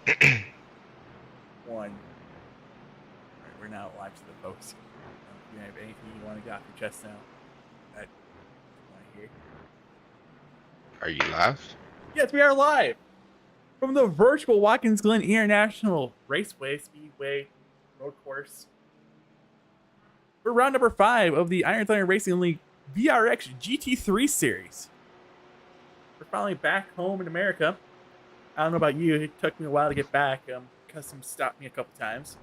One. All right, we're now live to the folks. If you have anything you want to get off your chest now, that you want to hear. Are you live? Yes, we are live from the virtual Watkins Glen International Raceway Speedway Road Course for round number 5 of the Iron Thunder Racing League VRX GT3 series. We're finally back home in America. I don't know about you, it took me a while to get back. Customs stopped me a couple times.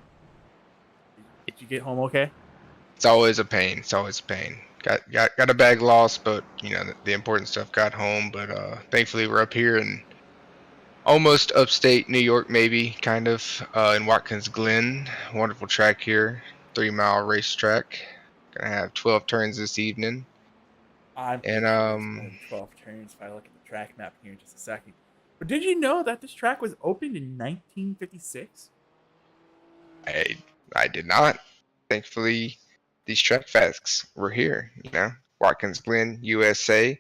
Did you get home okay? It's always a pain. It's always a pain. Got a bag lost, but you know the important stuff got home. But thankfully we're up here in almost upstate New York, maybe kind of in Watkins Glen. Wonderful track here, 3-mile racetrack. Gonna have 12 turns this evening. I'm pretty And sure there's more than 12 turns if I look at the track map here in just a second. But did you know that this track was opened in 1956? I did not. Thankfully, these track facts were here. You know, Watkins Glen, USA.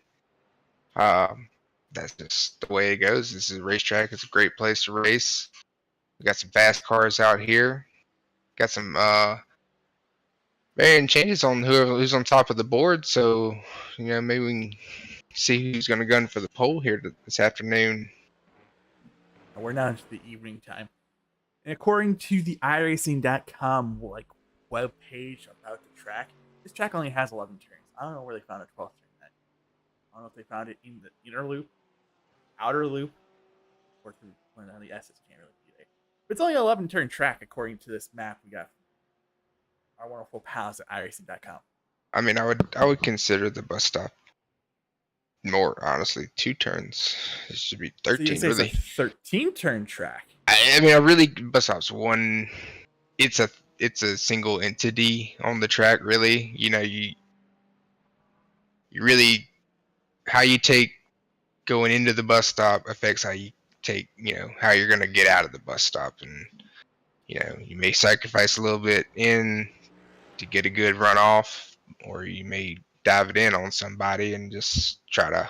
That's just the way it goes. This is a racetrack. It's a great place to race. We got some fast cars out here. Got some varying changes on who's on top of the board. So, you know, maybe we can see who's going to gun for the pole here this afternoon. We're now into the evening time. And according to the iRacing.com web page about the track, this track only has 11 turns. I don't know where they found a 12th turn at. I don't know if they found it in the inner loop, outer loop, or through one of the S's. Can't really be there. But it's only an 11 turn track according to this map we got from our wonderful pals at iRacing.com. I mean, I would consider the bus stop more, honestly. 2 turns. It should be 13, so really. It's a 13 turn track. I mean, I really bus stop's one. It's a single entity on the track, really. You know, you really how you take going into the bus stop affects how you take, you know, how you're gonna get out of the bus stop, and you know, you may sacrifice a little bit in to get a good run off, or you may dive it in on somebody and just try to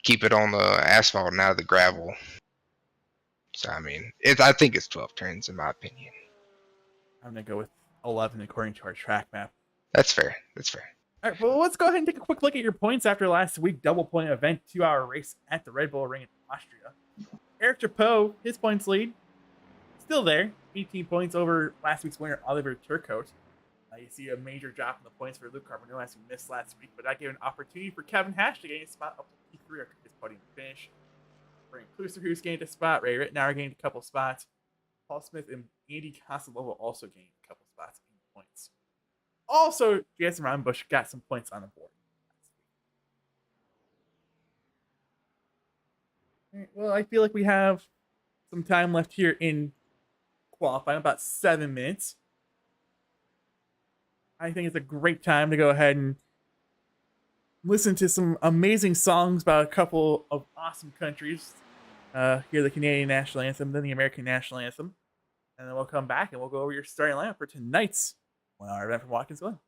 keep it on the asphalt and out of the gravel. So I mean, I think it's 12 turns in my opinion. I'm gonna go with 11 according to our track map. That's fair. That's fair. All right, well, let's go ahead and take a quick look at your points after last week double point event 2-hour race at the Red Bull Ring in Austria. Eric Chapeau, his points lead, still there, 18 points over last week's winner Oliver Turcotte. You see a major drop in the points for Luke Carbonell as he missed last week, but that gave an opportunity for Kevin Hash to gain a spot up to P3 after his podium finish. Brian Kluser, who's gained a spot, Ray Rittenauer gained a couple spots. Paul Smith and Andy Casalova also gained a couple spots in points. Also, Jason Reinbush got some points on the board. Right, well, I feel like we have some time left here in qualifying, about 7 minutes. I think it's a great time to go ahead and listen to some amazing songs about a couple of awesome countries. Hear the Canadian National Anthem, then the American National Anthem. And then we'll come back and we'll go over your starting lineup for tonight's 1-hour event from Watkins Glen.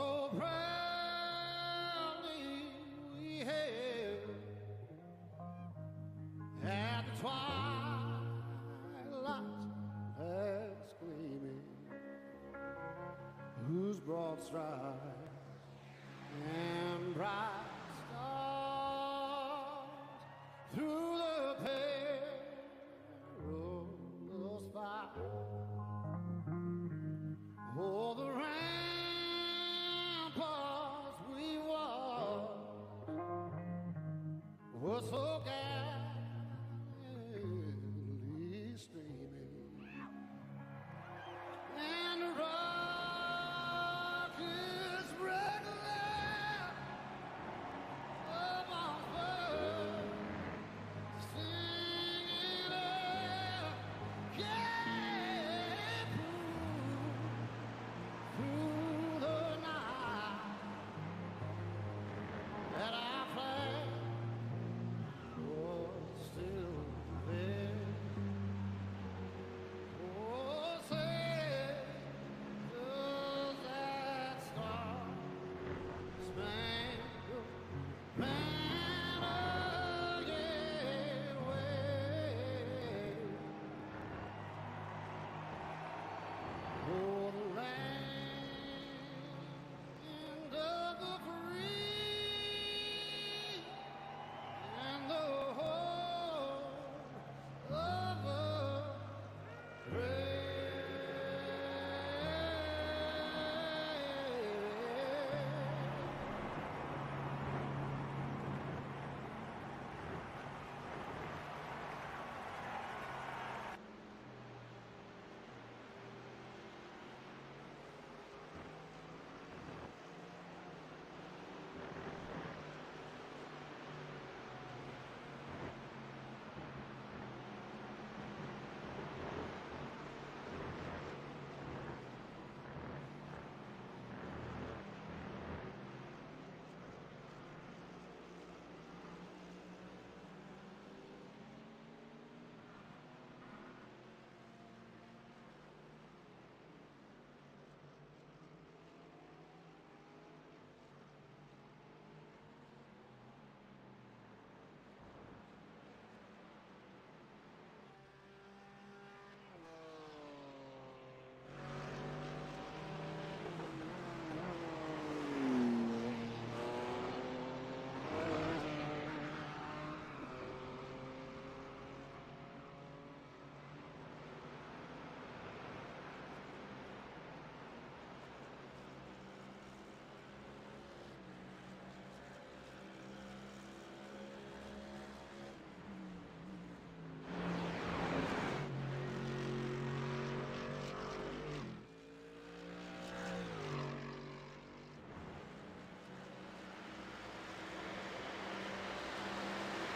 so proudly we hailed at the twilight's last gleaming, whose broad strides and bright stars through the perilous fight. Oh, the ramparts we watched were so gallantly streaming, and the rockets regular of our bird singing out, yeah, through the night that our flag was still there. Oh, say, does that star-spangled banner yet wave? Oh, the land of the free and the home of the brave.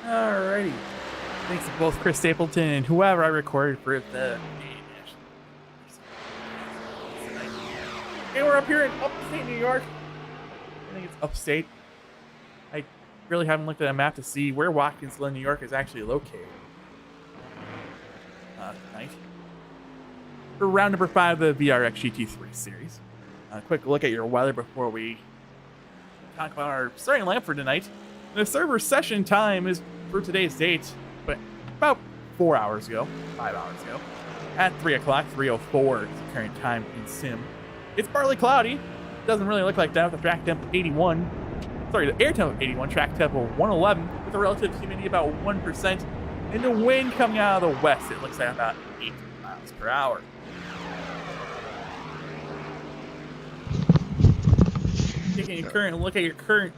Alrighty. Thanks to both Chris Stapleton and whoever I recorded for the and we're up here in upstate New York. I think it's upstate. I really haven't looked at a map to see where Watkinsville, New York is actually located. Tonight. For round number 5 of the VRX GT3 series. A quick look at your weather before we talk about our starting lineup for tonight. The server session time is for today's date, but about 5 hours ago, at 3 o'clock, 3:04 is the current time in Sim. It's partly cloudy. Doesn't really look like that with the track temp 81. Sorry, the air temp 81, track temp 111, with a relative humidity about 1%, and the wind coming out of the west, it looks like about 8 miles per hour. Taking a current look at your current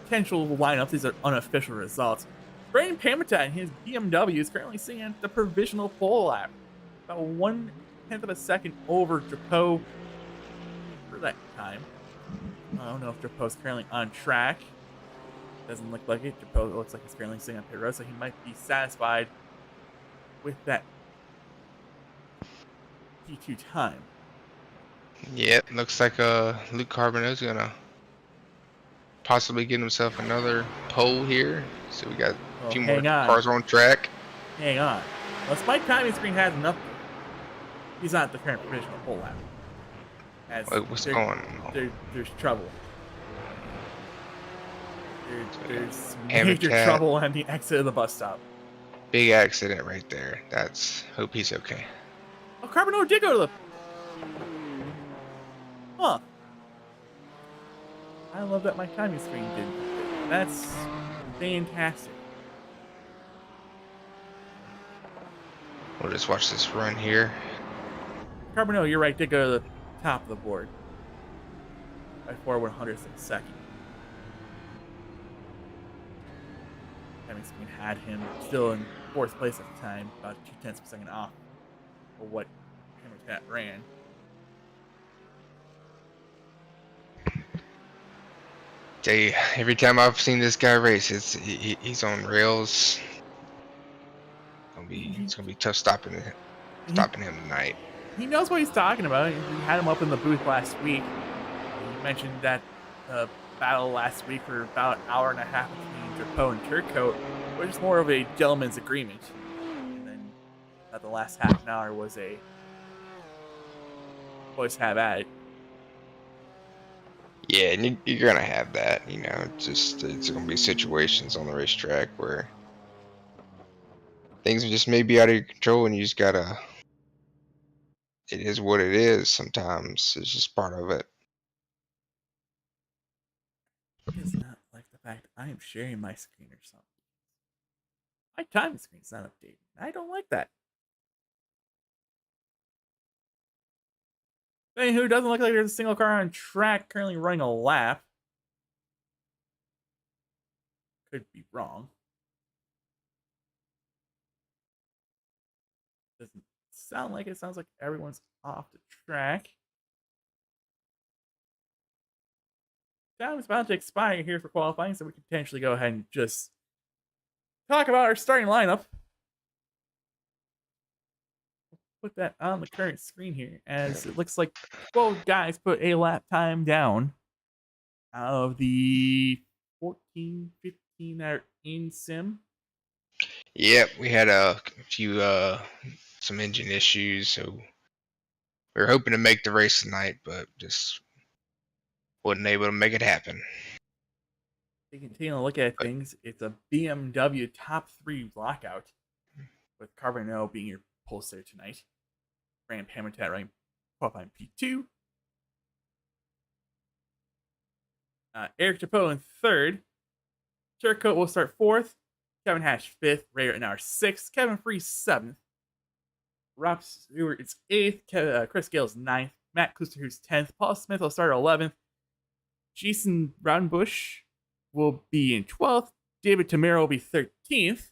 potential lineups, these are unofficial results. Brandon Pamata and his BMW is currently sitting at the provisional pole lap, about 1/10 of a second over Drapeau for that time. I don't know if Drapeau's currently on track. Doesn't look like it. Drapeau looks like he's currently sitting on pit road, so he might be satisfied with that P2 time. Yep, looks like Luke Carbonneau's gonna possibly get himself another pole here. So we got a few more cars on track. Hang on. Unless my timing screen has enough, he's not the current provisional pole lap. As What's going on? there's trouble. There's major Habitat. trouble on the exit of the bus stop. Big accident right there. Hope he's okay. Oh, Carbonell did go to the. Huh. I love that my timing screen did. That's fantastic. We'll just watch this run here. Carbonell, you're right, did go to the top of the board. By 4/100th of a second. Timing screen had him still in 4th place at the time, about 0.2 of a second off for what Habitat ran. Tell you, every time I've seen this guy race, he's on rails. It's gonna be tough stopping him tonight. He knows what he's talking about. We had him up in the booth last week. He mentioned that the battle last week for about an hour and a half between Drapeau and Turcoat was just more of a gentleman's agreement. And then the last half an hour was a boys have at it. Yeah, and you're gonna have that. You know, it's gonna be situations on the racetrack where things just may be out of your control, and you just gotta. It is what it is. Sometimes it's just part of it. He does not like the fact I am sharing my screen or something. My time screen's not updated. I don't like that. Anywho, doesn't look like there's a single car on track currently running a lap. Could be wrong. Doesn't sound like it. Sounds like everyone's off the track. Time is about to expire here for qualifying, so we can potentially go ahead and just talk about our starting lineup. Put that on the current screen here, as it looks like both guys put a lap time down out of the 14, 15 that are in sim. Yep, we had a few some engine issues, so we were hoping to make the race tonight, but just wasn't able to make it happen. You can take a look at things. It's a BMW top 3 lockout, with Carbonell being your pulser tonight. Brand Habitat running qualifying P2. Eric Drapeau in 3rd. Turcoat will start 4th. Kevin Hash 5th. Ray Rittenauer 6th. Kevin Free 7th. Rob Stewart is 8th. Chris Gale's 9th. Matt Klusterhu's 10th. Paul Smith will start 11th. Jason Brownbush will be in 12th. David Tamero will be 13th.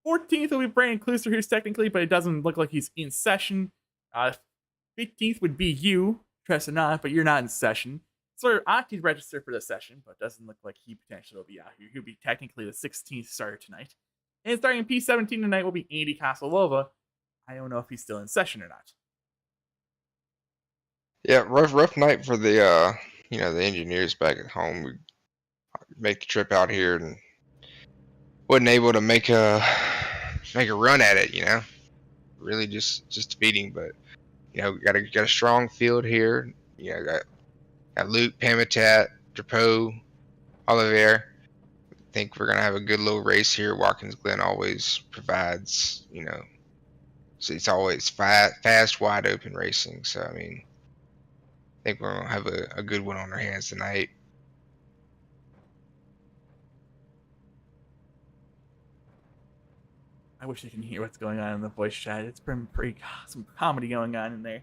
14th will be Brandon Klusterhu's technically, but it doesn't look like he's in session. 15th would be you, Tressa not, but you're not in session. So Octi's registered for the session, but doesn't look like he potentially will be out here. He'll be technically the 16th starter tonight. And starting in P17 tonight will be Andy Kosolova. I don't know if he's still in session or not. Yeah, rough night for the the engineers back at home. We make the trip out here and wasn't able to make a run at it. Really just beating, but got a strong field here. Got Luke, Habitat, Drapeau, Olivier. I think we're gonna have a good little race here. Watkins Glen always provides, so it's always fast, wide open racing. So I mean, I think we're gonna have a good one on our hands tonight. I wish you can hear what's going on in the voice chat. It's been some comedy going on in there.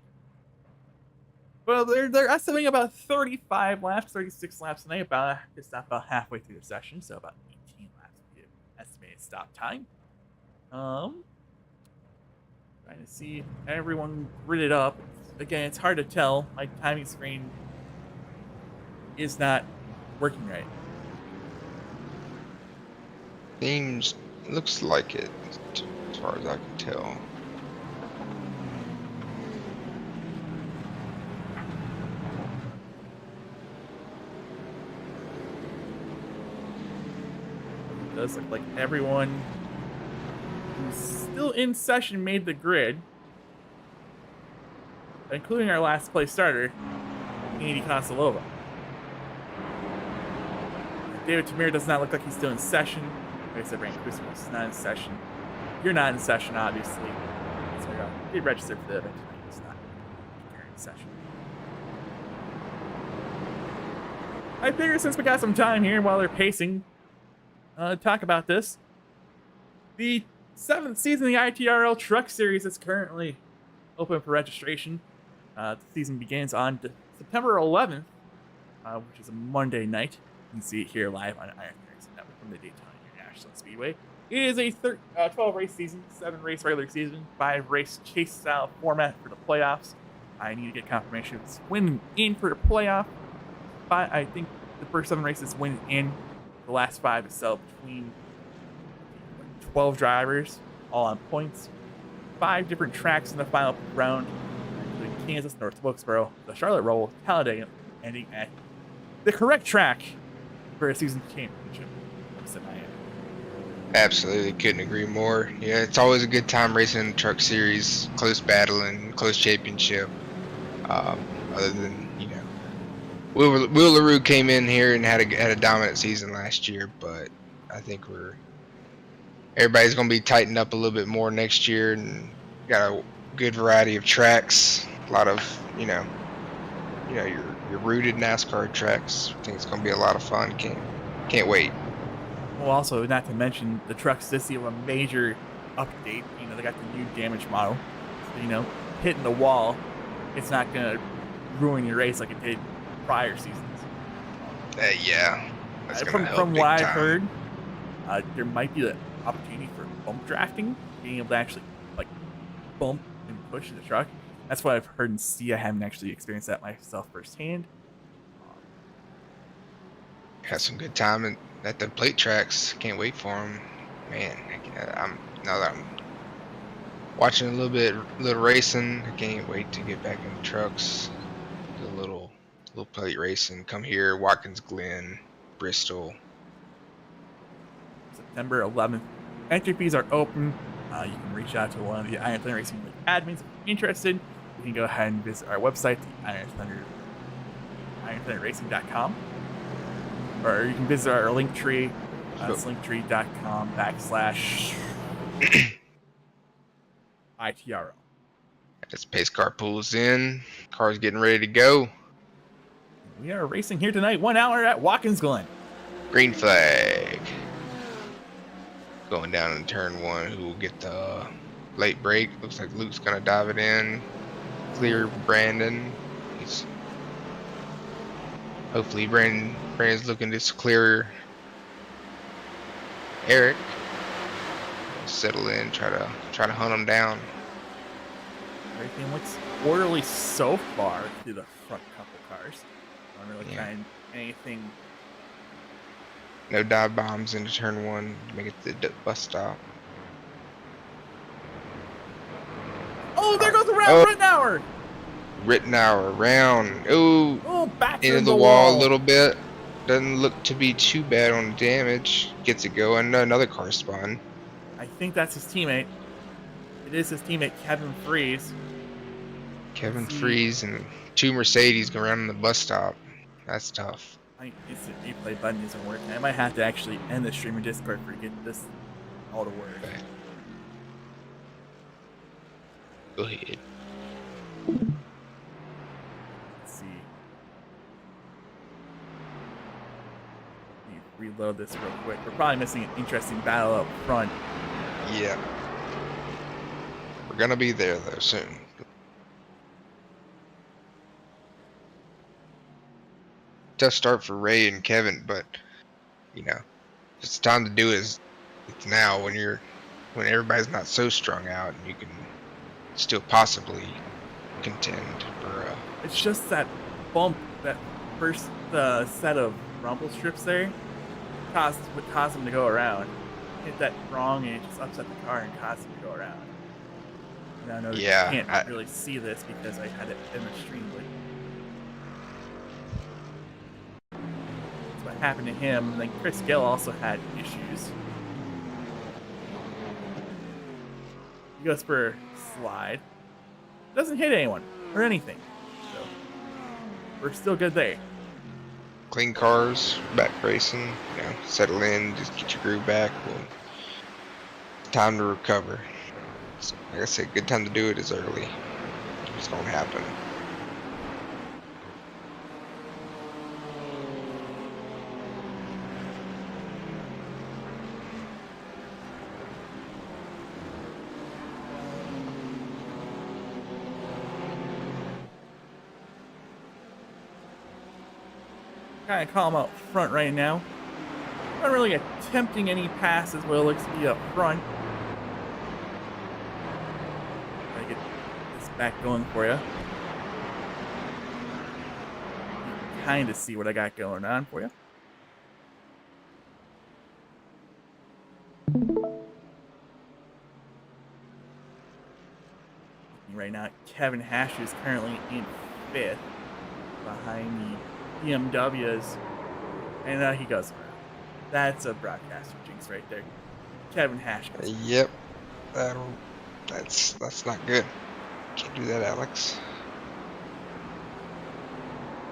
Well, they're estimating about 35 laps, 36 laps tonight. It's not about halfway through the session, so about 18 laps would be estimated stop time. Trying to see if everyone gridded up. Again, it's hard to tell. My timing screen is not working right. Looks like it, as far as I can tell. It does look like everyone who's still in session made the grid. including our last place starter, Andy Kosilova. David Tamir does not look like he's still in session. Like I said, Ryan Kuzma is not in session. You're not in session, obviously. So he registered for the event tonight. He's not in session. I figure since we got some time here while they're pacing, talk about this. The 7th season of the ITRL Truck Series is currently open for registration. The season begins on September 11th, which is a Monday night. You can see it here live on Iron Racing Network from the Daytona International Speedway. It is a 12 race season, 7 race regular season, 5 race chase style format for the playoffs. I need to get confirmation of winning in for the playoff. I think the first 7 races win in. The last 5 is settled between 12 drivers, all on points. 5 different tracks in the final round, including Kansas, North Wilkesboro, the Charlotte Roll, Talladega, ending at the correct track for a season championship. Absolutely, couldn't agree more. Yeah, it's always a good time racing in the truck series, close battling, close championship. Other than, you know, Will LaRue came in here and had a dominant season last year, but I think everybody's gonna be tightened up a little bit more next year, and got a good variety of tracks. A lot of your rooted NASCAR tracks. I think it's gonna be a lot of fun. Can't wait. Well, also, not to mention, the trucks this year were a major update. You know, they got the new damage model. So, hitting the wall, it's not going to ruin your race like it did prior seasons. Yeah. That's gonna help from big what I've time. heard, there might be an opportunity for bump drafting, being able to actually, bump and push the truck. That's what I've heard and see. I haven't actually experienced that myself firsthand. Had some good time at the plate tracks. Can't wait for them, man. Now that I'm watching a little racing, I can't wait to get back in the trucks. Do a little plate racing. Come here, Watkins Glen, Bristol. September 11th. Entry fees are open. You can reach out to one of the Iron Thunder Racing League admins if you're interested. You can go ahead and visit our website, ironthunderracing.com. Or you can visit our link tree. It's linktree.com/ITRL. As pace car pulls in, car's getting ready to go. We are racing here tonight, 1 hour at Watkins Glen. Green flag. Going down in turn 1. Who will get the late break? Looks like Luke's gonna dive it in. Clear Brandon. Hopefully Brandon's looking to clear Eric. Settle in, try to hunt him down. Everything looks orderly so far through the front couple cars. I don't really find anything. No dive bombs into turn 1 to make it to the bus stop. Oh, there goes the round Rittenauer! Rittenauer around. Oh, back into the wall a little bit. Doesn't look to be too bad on damage. Gets it going. Another car spun. I think that's his teammate. It is his teammate, Kevin Freeze. Kevin Freeze and 2 Mercedes go around in the bus stop. That's tough. I think the replay button isn't working. I might have to actually end the stream in Discord for get this all to work. Okay. Go ahead. Let's see. Let me reload this real quick. We're probably missing an interesting battle up front. Yeah. We're gonna be there though soon. Tough start for Ray and Kevin, but it's time to do it. It's now when everybody's not so strung out and you can still possibly contend for. It's just that bump, that first set of rumble strips there, would cause him to go around. Hit that wrong and it just upset the car and caused him to go around. And I know you can't really see this because I had it in the stream. That's what happened to him. And then Chris Gill also had issues. He goes for a slide. Doesn't hit anyone. or anything. So we're still good there. Clean cars, back racing, settle in, just get your groove back. Well, time to recover. So, like I said, good time to do it is early. It's gonna happen. Kind of calm out front right now. Not really attempting any passes, but it looks to be up front. Try to get this back going for you. Kind of see what I got going on for you. Right now, Kevin Hash is currently in 5th behind the BMWs. And he goes around. That's a broadcaster jinx right there. Kevin Hash goes around. Yep, that's not good. Can't do that, Alex.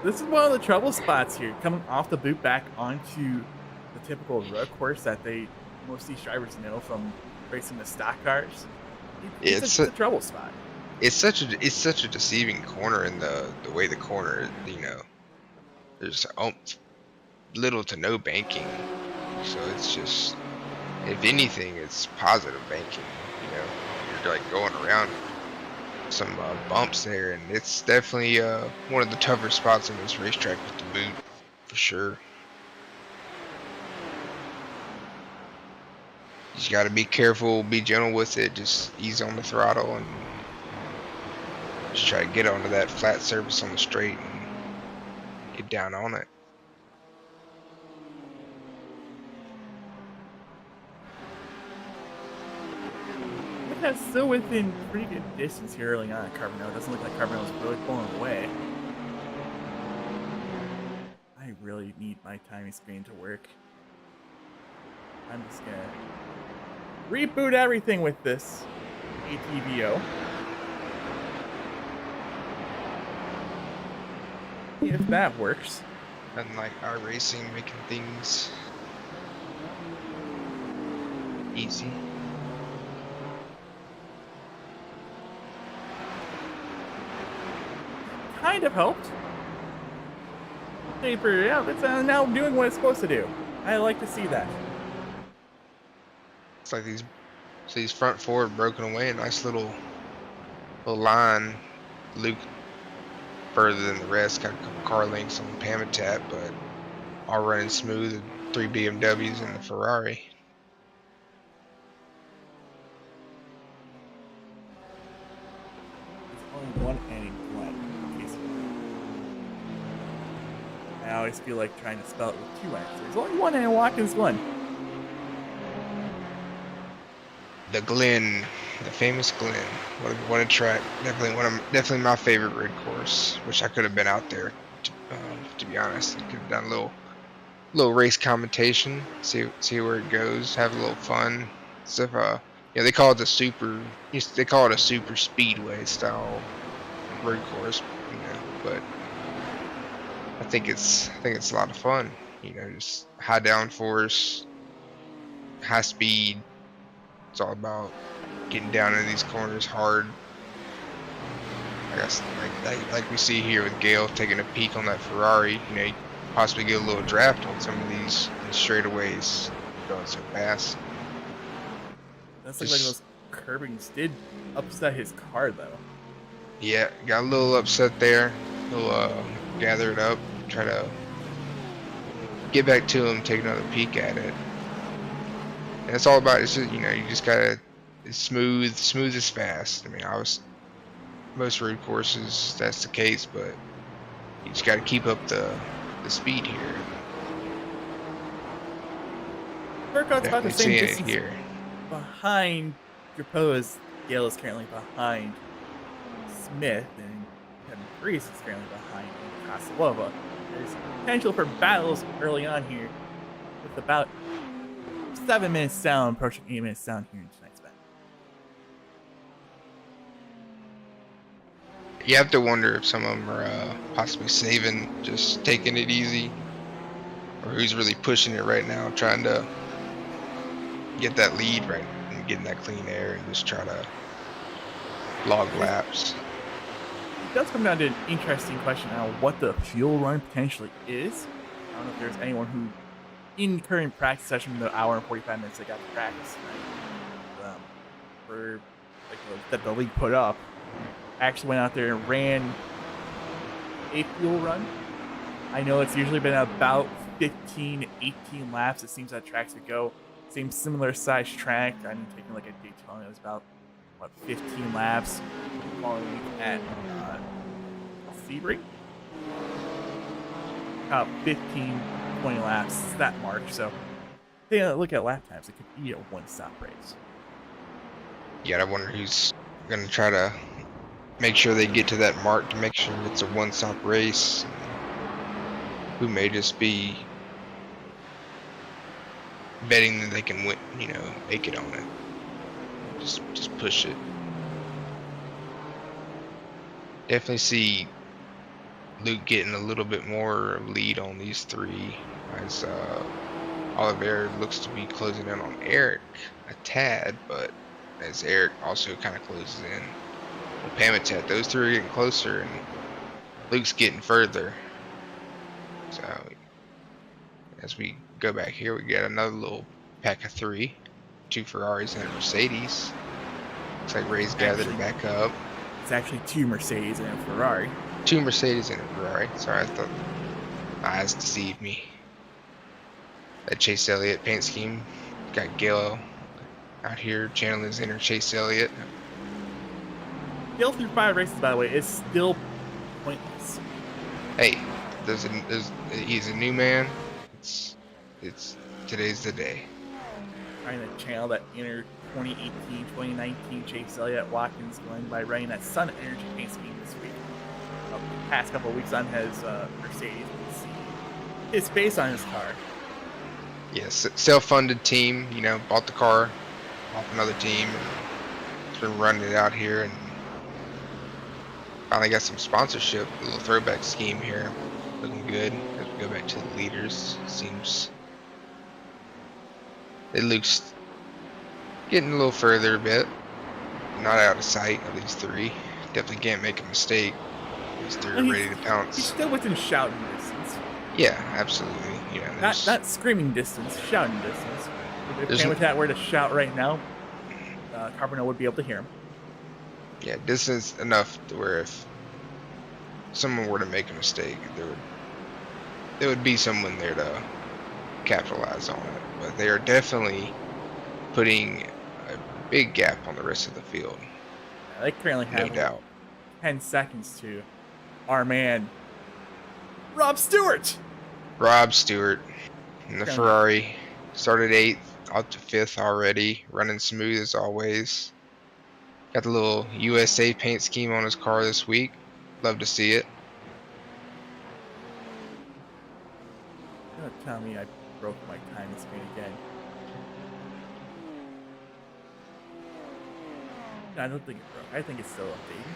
This is one of the trouble spots here, coming off the boot back onto the typical road course that most of these drivers know from racing the stock cars. It's a trouble spot. It's such a deceiving corner in the way the corner, there's little to no banking, so it's just, if anything, it's positive banking. You're like going around some bumps there, and it's definitely one of the tougher spots on this racetrack with the boot, for sure. You just got to be careful, be gentle with it, just ease on the throttle, and just try to get onto that flat surface on the straight and get down on it. That's still within pretty good distance here early on at Carbonell. It doesn't look like Carbonell is really pulling away. I really need my timing screen to work. I'm just gonna reboot everything with this ATVO. If that works. Unlike our racing, making things easy. Kind of helped. Yeah, it's now doing what it's supposed to do. I like to see that. It's like these front forward broken away, a nice little line, loop further than the rest. Got a couple car lengths on the Pamitat, but all running smooth. 3 BMWs and the Ferrari. There's only one ending Glen. I always feel like trying to spell it with 2 N's. There's only one N in Watkins Glen. The Glen, the famous Glen. What a track! Definitely my favorite red course. Wish I could have been out there. To be honest, I could have done a little race commentation. See where it goes. Have a little fun. Stuff. They call it the super. They call it a super speedway style road course. But I think it's a lot of fun. Just high downforce, high speed. It's all about getting down in these corners hard. I guess like we see here with Gale taking a peek on that Ferrari. You possibly get a little draft on some of these straightaways going so fast. That's like those curbings did upset his car though. Yeah, got a little upset there. He'll gather it up, try to get back to him, take another peek at it. And it's all about, it's just, you just gotta, it's smooth is fast. I mean, most road courses that's the case, but you just gotta keep up the speed here. Burkott's about the same distance here. behind Drapeau's. Gale is currently behind Smith, and Kevin Reese is currently behind Koslova. There's potential for battles early on here, with about 7 minutes down, approaching 8 minutes down here in tonight's bet. You have to wonder if some of them are possibly saving, just taking it easy, or who's really pushing it right now, trying to get that lead right and getting that clean air and just try to log laps. It does come down to an interesting question now, what the fuel run potentially is. I don't know if there's anyone who, in current practice session, the hour and 45 minutes they got to practice tonight, for like that the league put up, actually went out there and ran a fuel run. I know it's usually been about 15, 18 laps. It seems that tracks would go. Same similar size track. I'm taking like a Daytona. It was about, 15 laps. Following week at Sebring. About 15, 20 laps, that mark. So, look at lap times. It could be a one-stop race. Yeah, I wonder who's going to try to make sure they get to that mark to make sure it's a one-stop race. Who may just be betting that they can win, make it on it. Just push it. Definitely see Luke getting a little bit more lead on these three, as Oliver looks to be closing in on Eric a tad, but as Eric also kind of closes in on Pamitat, those three are getting closer, and Luke's getting further. So as we go back here, we got another little pack of three, 2 Ferraris and a Mercedes. Looks like Ray's gathered it back up. It's actually 2 Mercedes and a Ferrari. 2 Mercedes and a Ferrari. Sorry, I thought my eyes deceived me. That Chase Elliott paint scheme. Got Gale out here channeling his inner Chase Elliott. Gale through 5 races, by the way, is still pointless. Hey, he's a new man. It's today's the day. Trying to channel that inner 2018, 2019 Chase Elliott Watkins going by running that Sun Energy paint scheme this week. The past couple of weeks on his Mercedes, you can see his face on his car. Yes, self-funded team. Bought the car off another team. It's been running it out here, and finally got some sponsorship. A little throwback scheme here, looking good. As we go back to the leaders, seems it looks getting a little further a bit. Not out of sight of these three. Definitely can't make a mistake. These three are ready to pounce. He's still within shouting distance. Yeah, absolutely. Not screaming distance, shouting distance. If Pamitat were to shout right now, Carbono would be able to hear him. Yeah, distance enough to where if someone were to make a mistake, there would be someone there to capitalize on it. But they are definitely putting a big gap on the rest of the field. Yeah, they currently have no doubt 10 seconds to our man Rob Stewart. Rob Stewart in the Ferrari started 8th, out to 5th already, running smooth as always. Got the little USA paint scheme on his car this week. Love to see it. Don't tell me I broke my time screen again. No, I don't think it broke. I think it's still updating.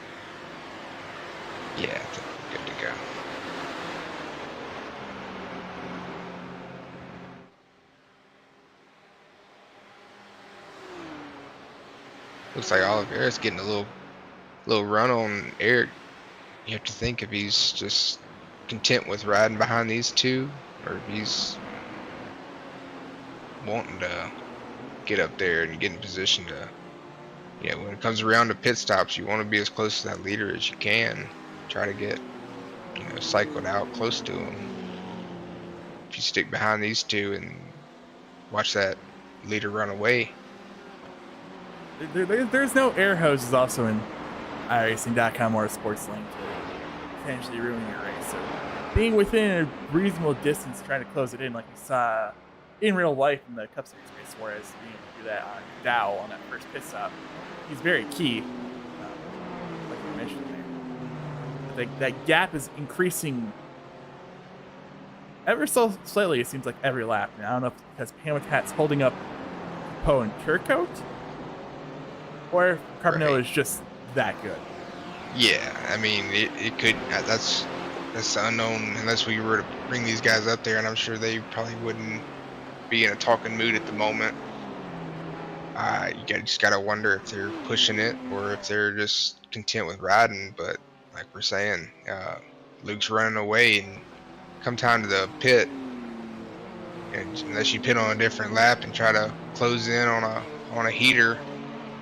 Yeah, I think we're good to go. Looks like Oliveira's getting a little run on Eric. You have to think if he's just content with riding behind these two, or if he's wanting to get up there and get in position to, when it comes around to pit stops, you want to be as close to that leader as you can. Try to get, cycled out close to him. If you stick behind these two and watch that leader run away. There's no air hoses also in iRacing.com or Sports Link to potentially ruin your race. So being within a reasonable distance, trying to close it in like we saw in real life in the Cup Series race, whereas being able to do that on Dow on that first pit stop is very key, like you mentioned there. That gap is increasing ever so slightly, it seems like every lap. And I don't know if it's because Pamitat's holding up Poe and Turcoat, or if Carbonell is just that good. Yeah, I mean, it could. That's the unknown. Unless we were to bring these guys up there, and I'm sure they probably wouldn't be in a talking mood at the moment. Just gotta wonder if they're pushing it or if they're just content with riding. But like we're saying, Luke's running away, and come time to the pit, and unless you pit on a different lap and try to close in on a heater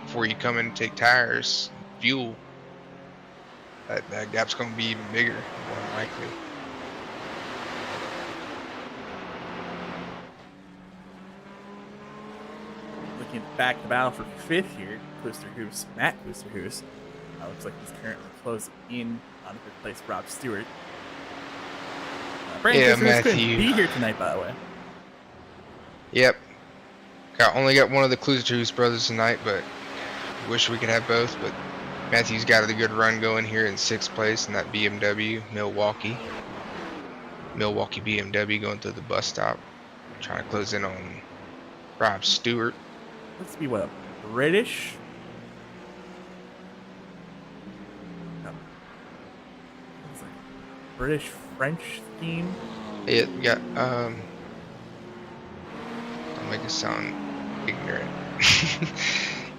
before you come in and take tires, fuel, that gap's going to be even bigger, more than likely. Looking back to battle for fifth here, Matt Klusterhoos. Looks like he's currently closing in on fifth place, Rob Stewart. Brandon Klusterhoos couldn't be here tonight, by the way. Yep. Only got one of the Klusterhoos brothers tonight, but wish we could have both. But Matthew's got a good run going here in 6th place in that BMW, Milwaukee BMW going through the bus stop, trying to close in on Rob Stewart. Let's be what, British? No. It's like British-French theme. It got don't make it sound ignorant.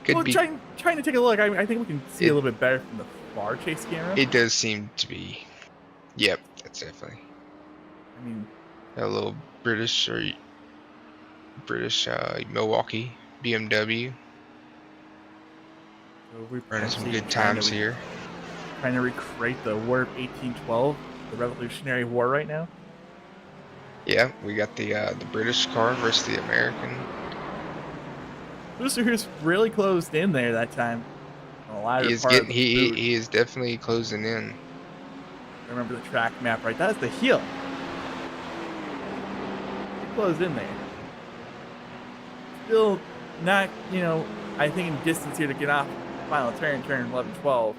Could be. Trying to take a look. I think we can see a little bit better from the far chase camera. It does seem to be. Yep, that's definitely. I mean, a little British Milwaukee BMW. So we're running some good times here. Trying to recreate the War of 1812, the Revolutionary War right now. Yeah, we got the British car versus the American. Klusterhoos really closed in there that time. He is definitely closing in. Remember the track map, right? That's the heel. He closed in there. Still not, I think in distance here to get off the final turn 11, 12.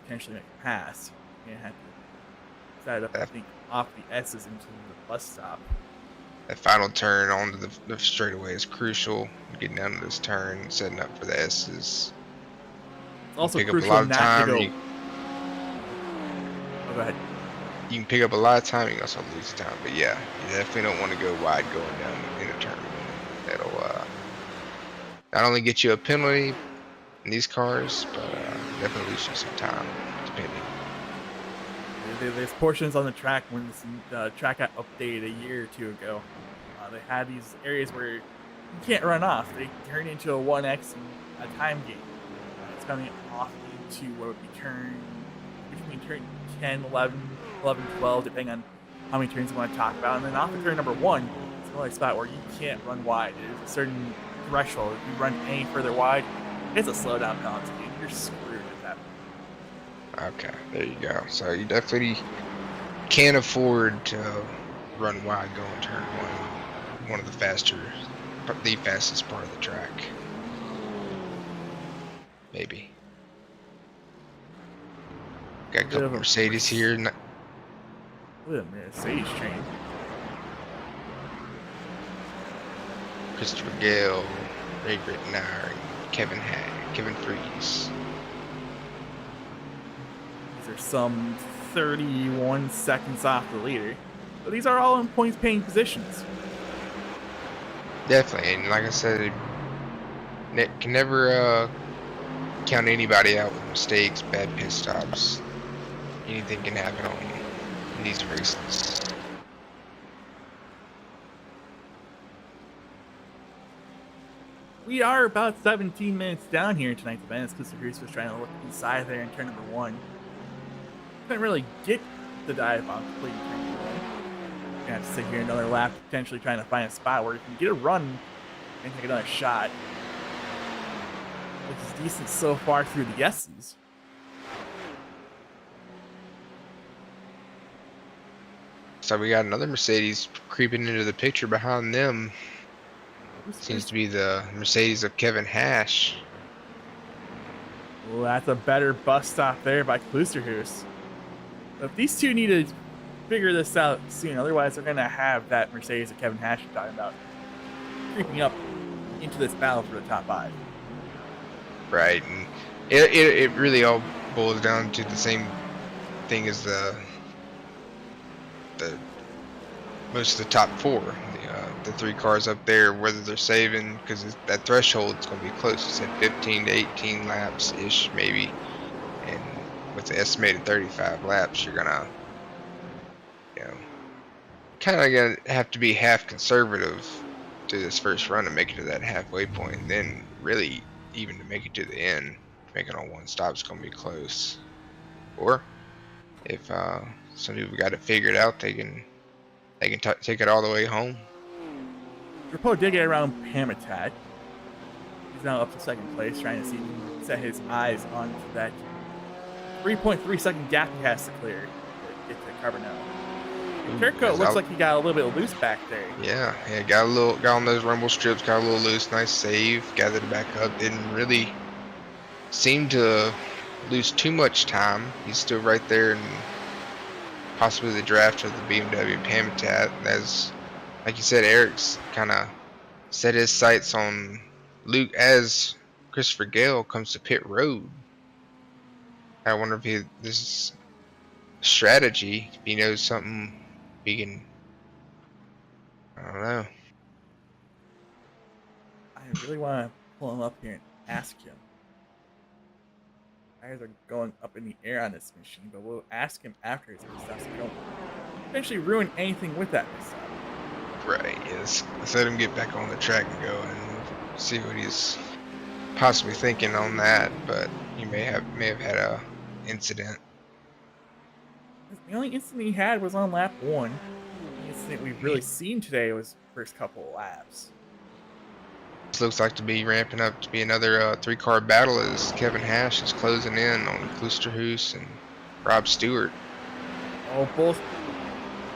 Potentially make a pass. You're gonna have to set it up, I think, off the S's into the bus stop. That final turn onto the straightaway is crucial. Getting down to this turn, setting up for the S's. It's also pick crucial up a lot of not time. to go. Go ahead. You can pick up a lot of time. You can also lose time. But yeah, you definitely don't want to go wide going down in a turn. That'll not only get you a penalty in these cars, but definitely lose you some time, depending. There's portions on the track when the track got updated a year or two ago. They had these areas where you can't run off. They turn into a 1X and a time gate. It's coming off into what would be between turn 10, 11, 12, depending on how many turns you want to talk about. And then off of turn number 1, it's the only spot where you can't run wide. There's a certain threshold. If you run any further wide, it's a slowdown penalty. You're screwed at that point. Okay, there you go. So you definitely can't afford to run wide going turn 1. One of the fastest part of the track. Maybe. Got a couple Mercedes here. Look at the Mercedes train. Christopher Gale, Ray Rittenauer, and Kevin Freeze. These are some 31 seconds off the leader. But these are all in points paying positions. Definitely, and like I said, can never count anybody out with mistakes, bad pit stops. Anything can happen in these races. We are about 17 minutes down here in tonight's event. Because Klusterhoos was trying to look inside there in turn number 1. Couldn't really get the dive bomb complete in turn number 1. Gonna have to sit here another lap, potentially trying to find a spot where you can get a run and take another shot. Which is decent so far through the S's. So we got another Mercedes creeping into the picture behind them. Seems to be the Mercedes of Kevin Hash. Well, that's a better bus stop there by Klusterhoos. If these two need to figure this out soon, otherwise they're going to have that Mercedes that Kevin Hash is talking about creeping up into this battle for the top 5. Right, and It really all boils down to the same thing as the most of the top four, the three cars up there, whether they're saving, because that threshold is going to be close. You said 15 to 18 laps ish, maybe, and with the estimated 35 laps, you're gonna, you know, kind of gonna have to be half conservative to this first run to make it to that halfway point, and then really even to make it to the end, making all one stop is going to be close. Or if some people got it figured out, they can take it all the way home. Rapo did get around Habitat. He's now up to second place, trying to see if he can set his eyes onto that 3.3 second gap he has to clear to get to Carbonell. Turco looks like he got a little bit loose back there. Yeah, got on those rumble strips, got a little loose, nice save, gathered it back up, didn't really seem to lose too much time. He's still right there and possibly the draft of the BMW Habitat. As like you said, Eric's kind of set his sights on Luke as Christopher Gale comes to pit road. I wonder if this is strategy. If he knows something he can. I don't know. I really want to pull him up here and ask him. Tires are going up in the air on this machine, but we'll ask him after his misstop so we don't potentially ruin anything with that misstop. Right, yes. Let's let him get back on the track and go and see what he's possibly thinking on that, but he may have had a incident. The only incident he had was on lap 1. The incident we've really seen today was first couple of laps. This looks like to be ramping up to be another three-car battle as Kevin Hash is closing in on Klusterhuis and Rob Stewart. Oh, both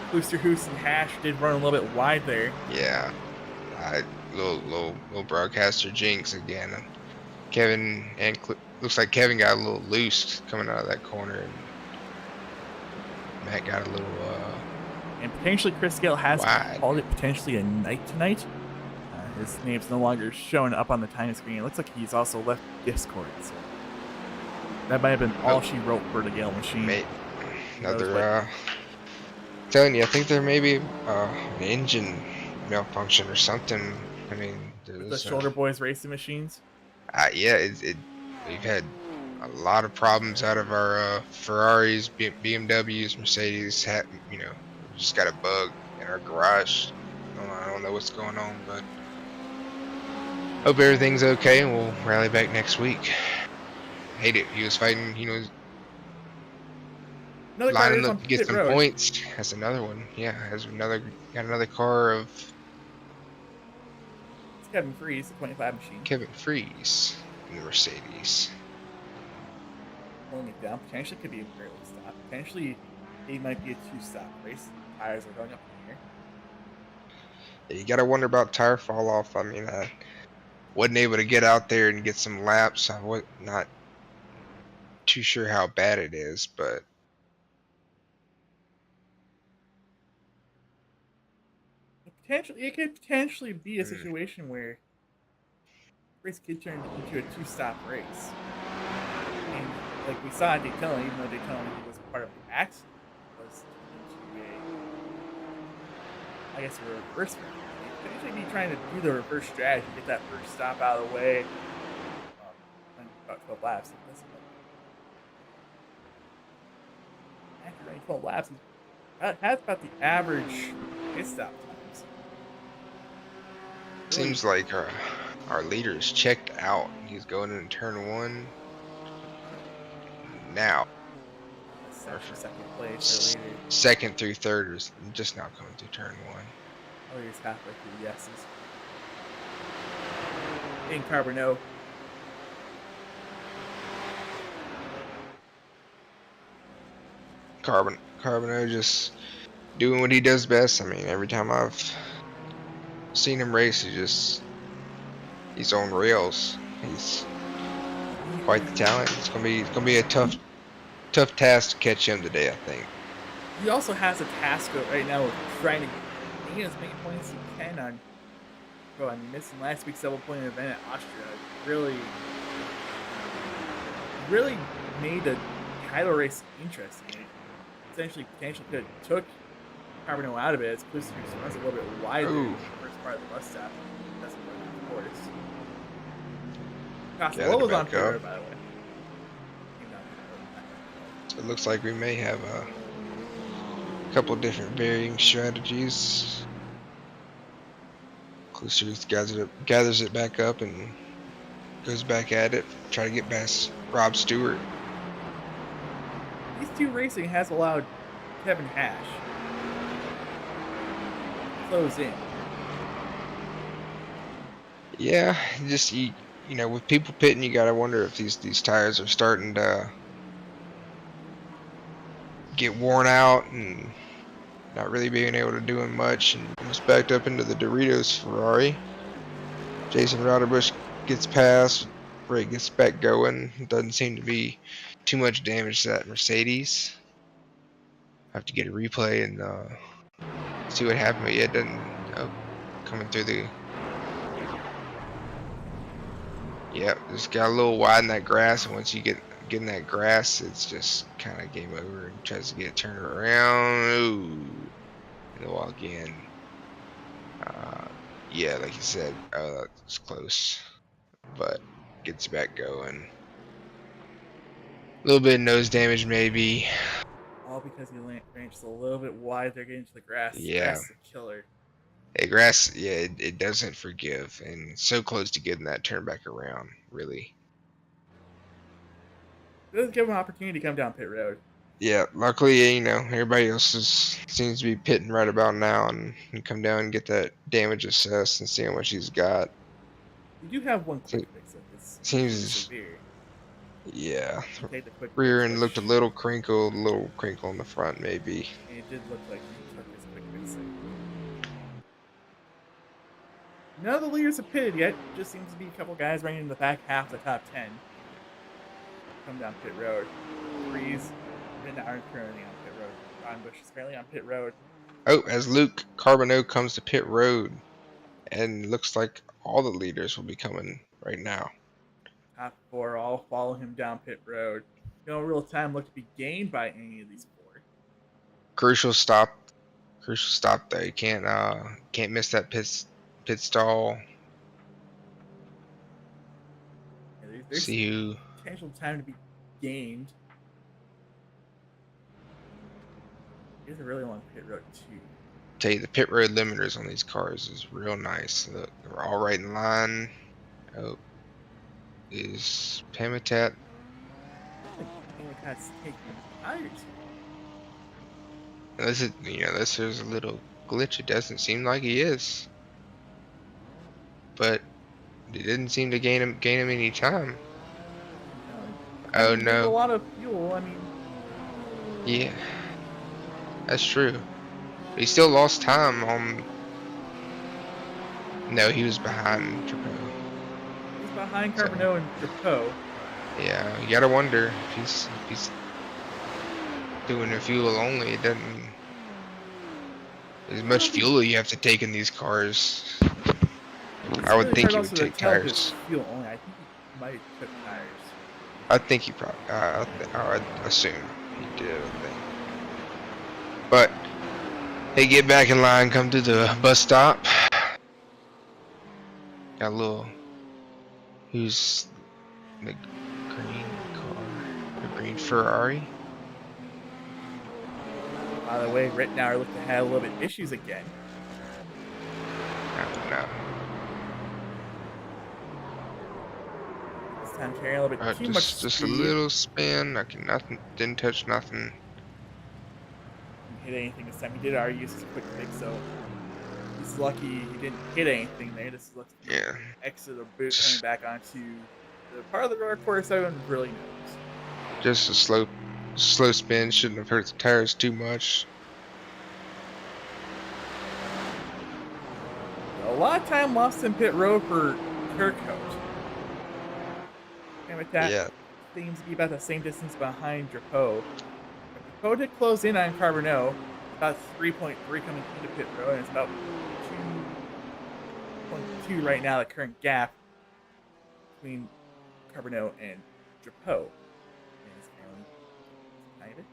Klusterhuis and Hash did run a little bit wide there. Yeah, little broadcaster jinx again. Kevin and looks like Kevin got a little loose coming out of that corner, and Matt got a little and potentially Chris Gale has wide. called it potentially a night tonight. His name's no longer showing up on the time screen. It looks like he's also left Discord. So that might have been all she wrote for the Gale machine. Another telling you, I think there may be an engine malfunction or something. I mean, the Shoulder Boys racing machines. Yeah, we've had a lot of problems out of our Ferraris, BMWs, Mercedes. Just got a bug in our garage. I don't know what's going on, but hope everything's okay, and we'll rally back next week. Hate it. He was fighting, lining up to get some points. That's another one. Yeah, got another car of it's Kevin Freeze, the 25 machine. Kevin Freeze in the Mercedes. Pulling it down. Potentially could be a early stop. Potentially it might be a 2-stop race. Tires are going up in the air. Yeah, you gotta wonder about tire fall off. I mean, I wasn't able to get out there and get some laps. I was not too sure how bad it is, but it could potentially be a situation where race could turn into a 2-stop race. And like we saw at Daytona, even though Daytona was part of the accident, it was into a reverse round. They could potentially be trying to do the reverse strategy, get that first stop out of the way. About 12 laps. After running 12 laps, that's about the average pit stop times. seems like our leader's checked out. He's going into turn 1 now. Second place. Second through third is just now coming through turn 1. Oh, he's halfway through the S's. In Carbonell. Carbonell just doing what he does best. I mean, every time I've seen him race, he's on rails. He's quite the talent. It's gonna be a tough task to catch him today, I think. He also has a task right now of trying to gain as many points as he can on. Bro, I'm missing last week's double point event at Austria. Really really made the title race interesting. It essentially potentially could have took Carbonell out of it as Kluster runs a little bit wide there in Ooh. the first part of the bus stop. Doesn't work, of course. Costa Gathered was on back pit up. road, by the way. Came down pit road. So it looks like we may have a couple different varying strategies. Kluster gathers it back up and goes back at it, try to get past Rob Stewart. These two racing has allowed Kevin Hash to close in. Yeah, just you know, with people pitting, you gotta wonder if these tires are starting to get worn out and not really being able to do much, and almost backed up into the Doritos Ferrari. Jason Rotterbush gets past, Ray gets back going. Doesn't seem to be too much damage to that Mercedes. Have to get a replay and see what happened. But yeah, it doesn't. Oh, coming through the. Yep, just got a little wide in that grass, and once you get in that grass, it's just kind of game over. And tries to get it turned around. Ooh, in the wall again. Yeah, like you said, that was close, but gets back going. A little bit of nose damage, maybe. All because he ran just a little bit wide there getting into the grass. Yeah. Grass is a killer. Hey, grass, yeah, it doesn't forgive, and so close to getting that turn back around, really. It doesn't give him an opportunity to come down pit road. Yeah, luckily, you know, everybody else seems to be pitting right about now, and come down and get that damage assessed and see how much he's got. You do have one quick fix. It's Seems, severe. yeah, You take the quick rear fix, end looked a little crinkled, in the front, maybe. and it did look like he took his quick fix. None of the leaders have pitted yet. Just seems to be a couple guys running in the back half of the top 10. Come down pit road. Freeze and aren't currently on pit road. Ron Bush is currently on pit road. Oh, as Luke Carbonneau comes to pit road, and looks like all the leaders will be coming right now. Top 4 all follow him down pit road. No real time look to be gained by any of these 4. Crucial stop there. You can't miss that pit stall. Yeah, there's See who. potential time to be gained. Here's a really long pit road too. Tell you, the pit road limiters on these cars is real nice. Look, they're all right in line. Oh, is Pamitat? Pamitat's taking tires. This is, unless there's a little glitch, it doesn't seem like he is. But it didn't seem to gain him any time. Oh There's a no. lot of fuel. I mean, Yeah, that's true. But he still lost time on. No, he was behind Drapeau. he's behind Carbonneau and Drapeau. Yeah, you gotta wonder if he's doing the fuel only. It doesn't. As much fuel you have to take in these cars. I would think he would take tires. Fuel only. I think he might took tires. I think he probably. I would assume he did. I think. But they get back in line, come to the bus stop. Got a little. Who's the green car? The green Ferrari. By the way, Rittenauer looked to have a little bit issues again. I don't know. This time carrying a little bit too much Just speed. a little spin. Didn't touch nothing. Didn't hit anything this time. He did already use his quick fix, so he's lucky he didn't hit anything there. This looks like Yeah. exit or boot coming back onto the part of the road course no one really knows. Just a slow spin. Shouldn't have hurt the tires too much. A lot of time lost in pit road for Turcoat. And with that, Yeah. seems to be about the same distance behind Drapeau. Drapeau did close in on Carbonneau. About 3.3 coming into pit road, and it's about 2.2 right now, the current gap between Carbonneau and Drapeau. behind it.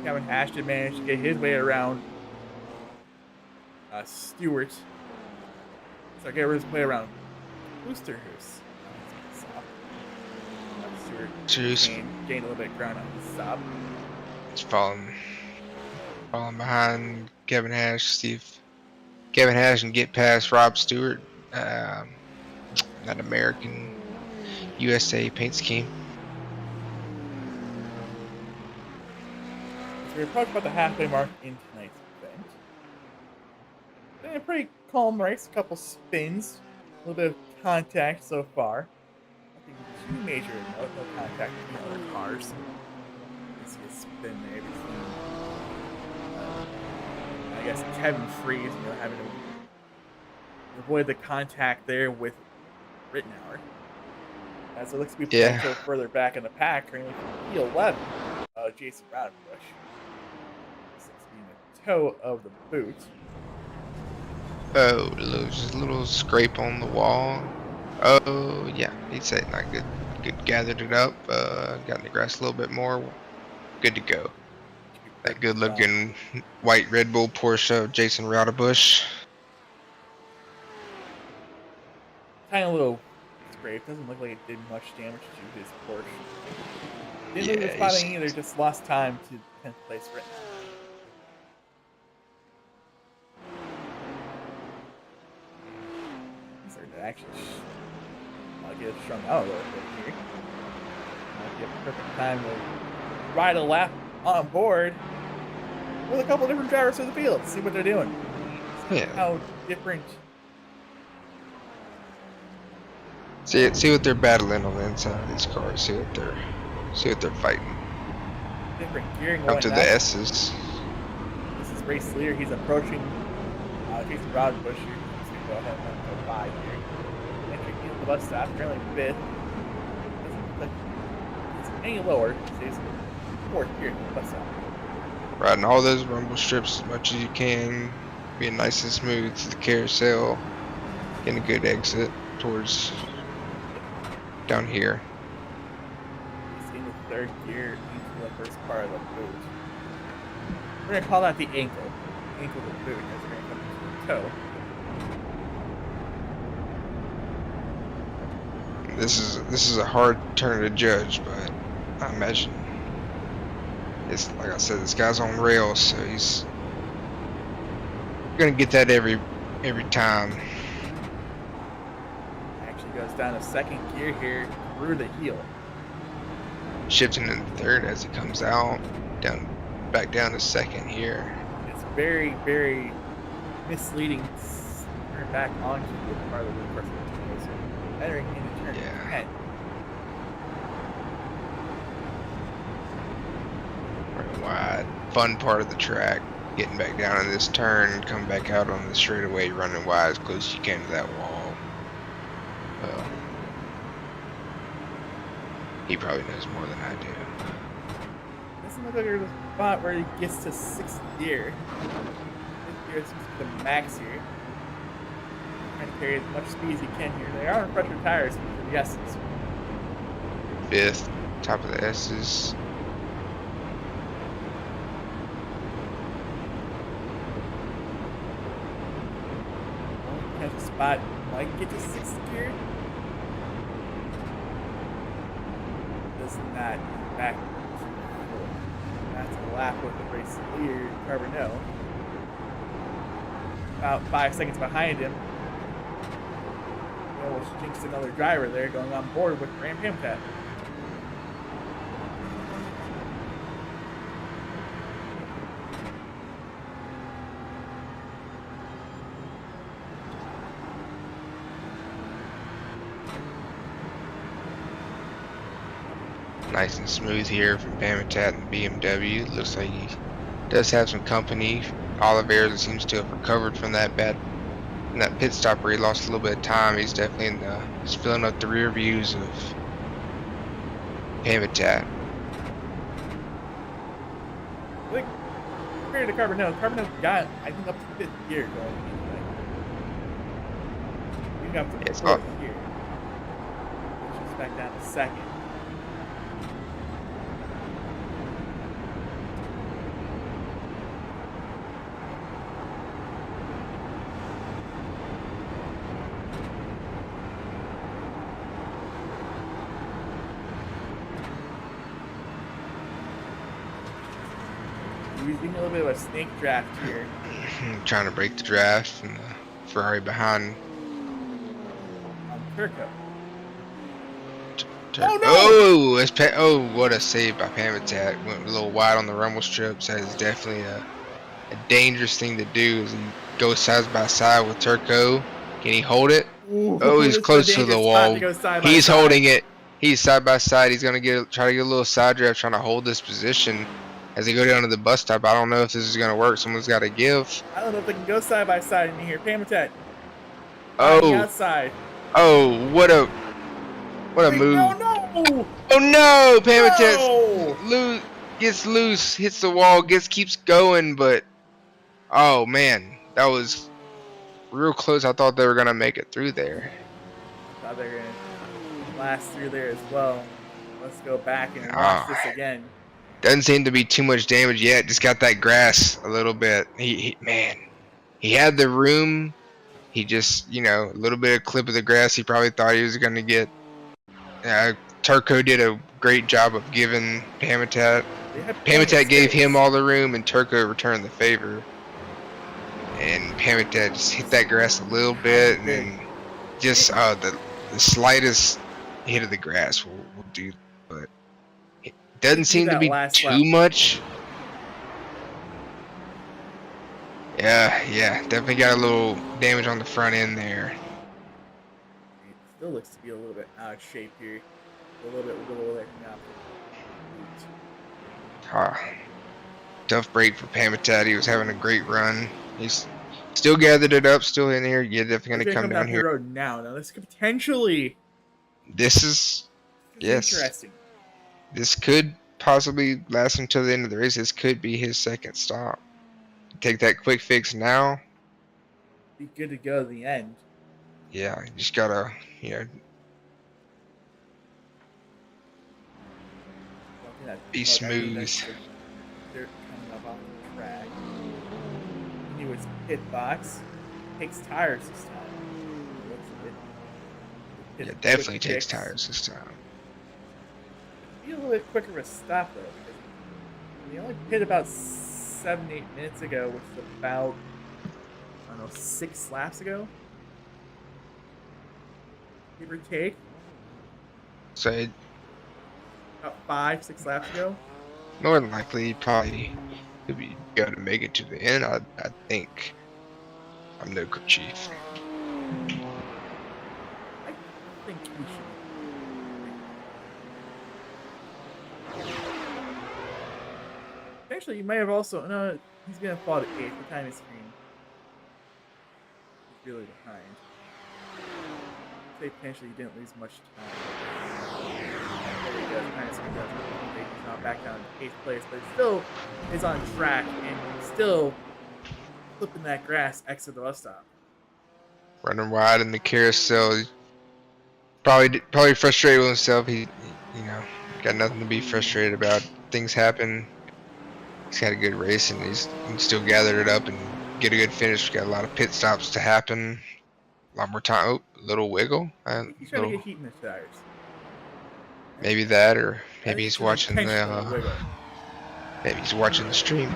Kevin Hash did manage to get his way around Stewart. So get his way around Oosterhuis. Stewart gained a little bit of ground on his stop. He's falling behind Kevin Hash. See if Kevin Hash can get past Rob Stewart. That American USA paint scheme. So we're approaching about the halfway mark in tonight's event. Been a pretty calm race, a couple spins, a little bit of contact so far. Nothing too major, no contact with the other cars. You see a spin there between, I guess, Kevin Freeze, having to avoid the contact there with Rittenauer. As it looks to be potential further back in the pack, currently from P11, Jason Rowdenbush. This looks to be the toe of the boot. Oh, just a little scrape on the wall. Oh, yeah, he'd say not good. Good, gathered it up, got in the grass a little bit more. Good to go. That good looking white Red Bull Porsche, Jason Rowdenbush. Tiny little scrape. Doesn't look like it did much damage to his Porsche. Didn't lose the spotting either, just lost time to 10th place right now. He's starting to actually get strung out a little bit here. Might be a perfect time to ride a lap on board with a couple different drivers through the field. See what they're doing. See how different. See what they're battling on the inside of these cars. See what they're fighting. Different gearing. Up to the S's. This is race leader. He's approaching Jason Rowdenbush here. He's going to go ahead and go by here. Entering into the bus stop, currently fifth. Doesn't look like it's any lower. He's fourth here at the bus stop. Riding all those rumble strips as much as you can. Being nice and smooth to the carousel. Getting a good exit towards down here. He's in the third gear into the first part of the boot. We're going to call that the ankle. Ankle of the boot as we're going to come to the toe. This is a hard turn to judge, but I imagine it's like I said, this guy's on rails, so he's gonna get that every time. Actually goes down to second gear here through the heel. Shifting in third as he comes out, back down to second here. It's very, very misleading to turn back onto the part of the course. Entering into turn 10. Running wide, fun part of the track. Getting back down in this turn, come back out on the straightaway, running wide as close as you can to that wall. He probably knows more than I do. Doesn't look like there's a spot where he gets to sixth gear. Fifth gear seems to be the max here. Trying to carry as much speed as he can here. They are on pressure tires for the S's. Fifth, top of the S's. Has a spot might get to sixth gear. Does not back to fourth. That's a lap with the race leader, Carbonell. About 5 seconds behind him. Almost jinxed another driver there going on board with Graham Hamcat. Nice and smooth here from Pamitat and BMW. Looks like he does have some company. Oliveira seems to have recovered from that pit stop where he lost a little bit of time. He's definitely he's filling up the rear views of Pamitat. I think compared to Carbonell got, I think, up to fifth gear going into it. He got up to fourth gear, which is back down to second. using a little bit of a snake draft here. Trying to break the draft and the Ferrari behind. On Turco. Oh no! Oh, what a save by Pamitat. Went a little wide on the rumble strips. That is definitely a dangerous thing to do as he goes side by side with Turco. Can he hold it? Ooh, Oh, he's this is a close to the dangerous spot wall. to go side by He's side. holding it. He's side by side. He's gonna try to get a little side draft, trying to hold this position as they go down to the bus stop. I don't know if this is gonna work. Someone's got to give. I don't know if they can go side by side in here. Pamitat. On the Oh, outside. oh, what a move. No! Oh no, Pamitat No! gets loose, hits the wall, keeps going, but oh man, that was real close. I thought they were gonna make it through there. Thought they were gonna blast through there as well. Let's go back and watch Ah. this again. Doesn't seem to be too much damage yet. Just got that grass a little bit. He had the room. He just, a little bit of clip of the grass. He probably thought he was gonna get. Turco did a great job of giving Pamitat. Pamitat gave him all the room, and Turco returned the favor. And Pamitat just hit that grass a little bit, and then just the slightest hit of the grass will do. But it doesn't seem to be too much. Yeah, definitely got a little damage on the front end there. It still looks to be a little bit out of shape here. A little bit wiggle there now. Tough break for Pamitat. He was having a great run. He's still gathered it up, still in here. Yeah, definitely gonna come down here. Road now this could potentially. This is interesting. This could possibly last until the end of the race. This could be his second stop. Take that quick fix now. Be good to go to the end. Yeah, you just gotta, be smooth. They're coming up off the track. He was pit box. Takes tires this time. Yeah, definitely takes tires this time. Be a little bit quicker of a stop though, because he only pit about 7-8 minutes ago, which is about 6 laps ago. Give or take. So about 5-6 laps ago. More than likely, probably could be able to make it to the end. I think. I'm no crew chief. I think we should. Actually, you may have also. No, he's gonna fall to 8th. The time is screen. He's really behind. Say potentially he didn't lose much time. There he goes. Time is screen does. He's not back down to 8th place, but still is on track and still flipping that grass exit the bus stop. Running wide in the carousel. He's probably frustrated with himself. He got nothing to be frustrated about. Things happen. He's had a good race, and he's still gathered it up and get a good finish. Got a lot of pit stops to happen. A lot more time. Oh, a little wiggle. He's trying to get heat in his tires. Maybe that, or maybe he's watching the. Maybe he's watching the stream.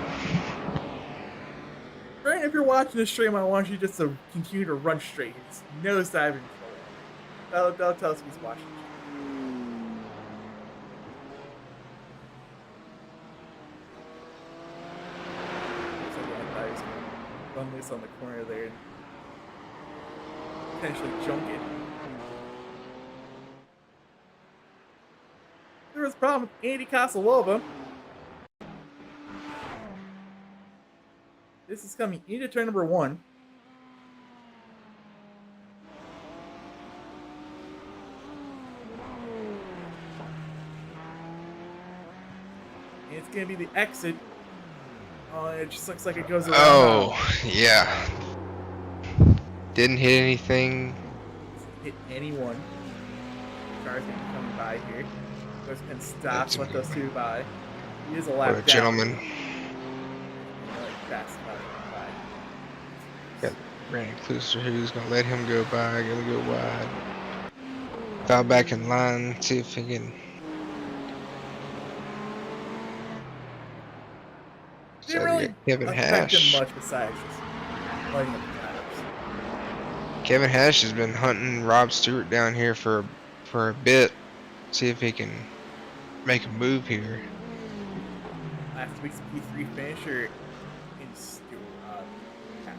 Right, if you're watching the stream, I want you just to continue to run straight. Just no diving forward. That'll tell us if he's watching. Run loose on the corner there and potentially junk it. There was a problem with Andy Kosalova. This is coming into turn number 1. And it's going to be the exit. Oh, it just looks like it goes around. Oh, yeah. Didn't hit anything. Hit anyone. Cars going to be coming by here. Goes and stop, let those two by. He is a lap down. What a gentleman. Got Brandon Closer who's gonna let him go by, gotta go wide. Foul back in line, see if he can Didn't So we got really Kevin affect him Hash. much besides just lighting up the tires. Kevin Hash has been hunting Rob Stewart down here for a bit. See if he can make a move here. Last week's P3 finisher in Stewart. Hash.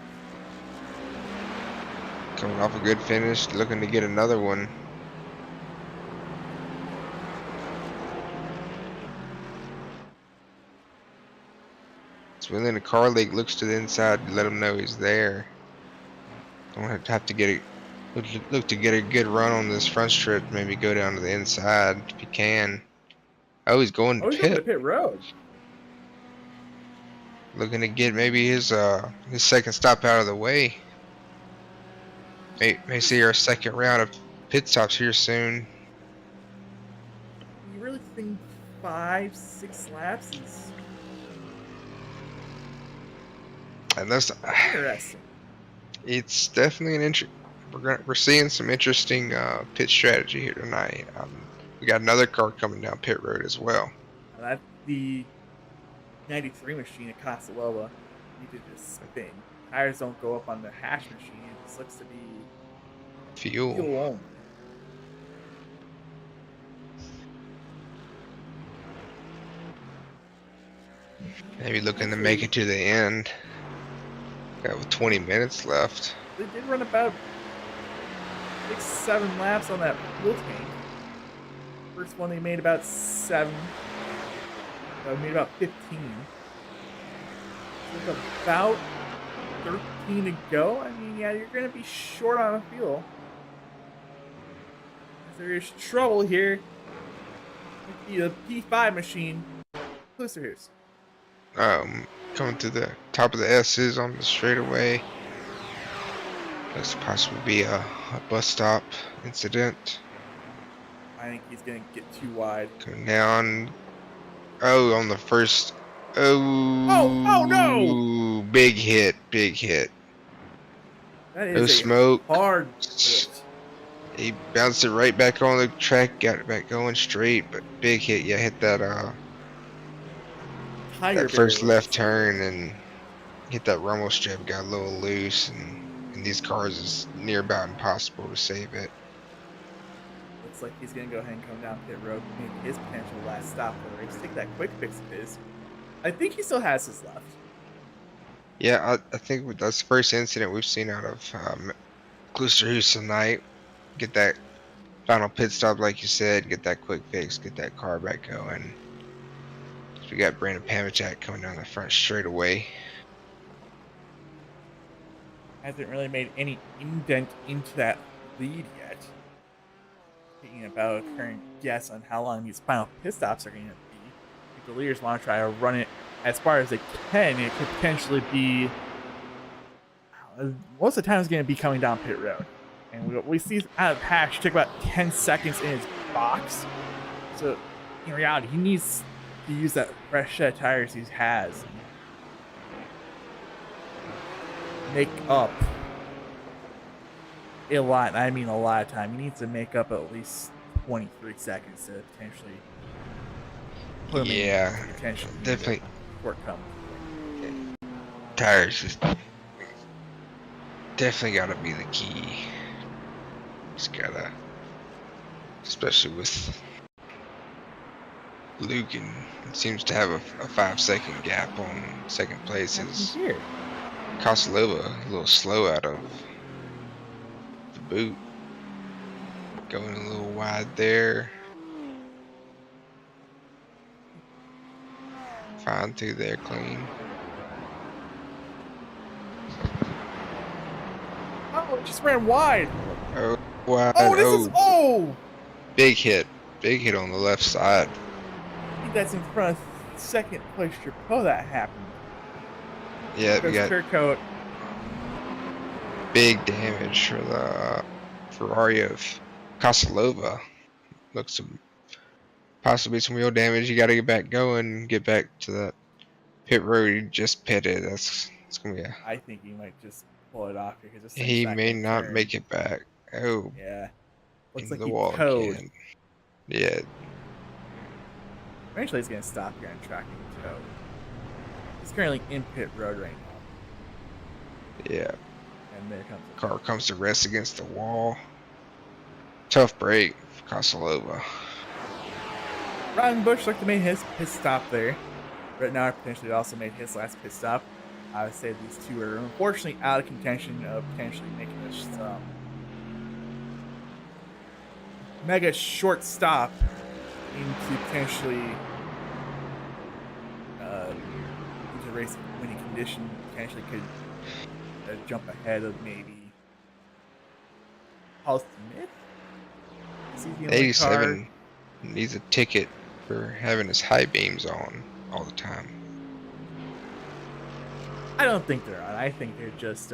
Coming off a good finish, looking to get another one. Swilling the car leak, looks to the inside to let him know he's there. Don't have to get a look to get a good run on this front strip. Maybe go down to the inside if you can. Oh, he's going to Oh, he's going to pit. pit road. Looking to get maybe his second stop out of the way. May see our second round of pit stops here soon. You really think 5-6 laps is And that's interesting? it's definitely an we're seeing some interesting pit strategy here tonight. We got another car coming down pit road as well. That's the 93 machine at Casalova. You did just spin. Tires don't go up on the Hash machine. It just looks to be Fuel. fuel only. Maybe looking to make it to the end. Got 20 minutes left. They did run about 6-7 laps on that fuel tank. First one they made about 7. They made about 15. So with about 13 to go. I mean, yeah, you're going to be short on fuel. There's trouble here with the P5 machine. Closer's. Coming to the top of the S's on the straightaway. Looks to possibly be a bus stop incident. I think he's going to get too wide. Coming down. Oh, on the first. Oh. Oh no! Big hit. Big hit. That No is a smoke. hard lift. He bounced it right back on the track, got it back going straight, but big hit. Yeah, hit that Tire that first barrier. left turn and hit that rumble strip, got a little loose, and these cars is near about impossible to save it. Looks like he's going to go ahead and come down pit road, make his potential last stop for the race. Take that quick fix of his. I think he still has his left. Yeah, I think that's the first incident we've seen out of Klusterhuis tonight. Get that final pit stop, like you said, get that quick fix, get that car back going. We got Brandon Pamachak coming down the front straightaway. Hasn't really made any indent into that lead yet. Thinking about a current guess on how long these final pit stops are going to be. If the leaders want to try to run it as far as they can, it could potentially be. Most of the time, it's going to be coming down pit road. And we see out of Hash took about 10 seconds in his box. So, in reality, he needs to use that fresh set of tires he has. Make up a lot, I mean a lot of time. He needs to make up at least 23 seconds to potentially put him in potentially definitely. Work come. Tires is definitely gotta be the key. Just gotta, especially with Luke, and it seems to have a 5-second gap on second place. Is Here. Koslova a little slow out of the boot, going a little wide there. Fine through there, clean. Oh, it just ran wide. Oh, wide. Oh, this is Big hit on the left side. I think that's in front of second place Chapeau that happened. Yeah, we got Turcoat. big damage for the Ferrari of Koslova. Looks some possibly some real damage. You got to get back going, get back to that pit road you just pitted. It's gonna be I think he might just pull it off here because he may not make it back. Oh, yeah. Looks into like the he wall towed. again. Yeah, Eventually, he's gonna stop here and track and tow. He's currently in pit road right now. Yeah. And there comes the Car comes to rest against the wall. Tough break for Kosolova. Ryan Bush looked to make his pit stop there. Rittenauer potentially also made his last pit stop. I would say these two are unfortunately out of contention of potentially making this mega short stop into potentially into race winning condition. Potentially could jump ahead of maybe Paul Smith. Is he the only car? 87 needs a ticket for having his high beams on all the time. I don't think they're on. I think they're just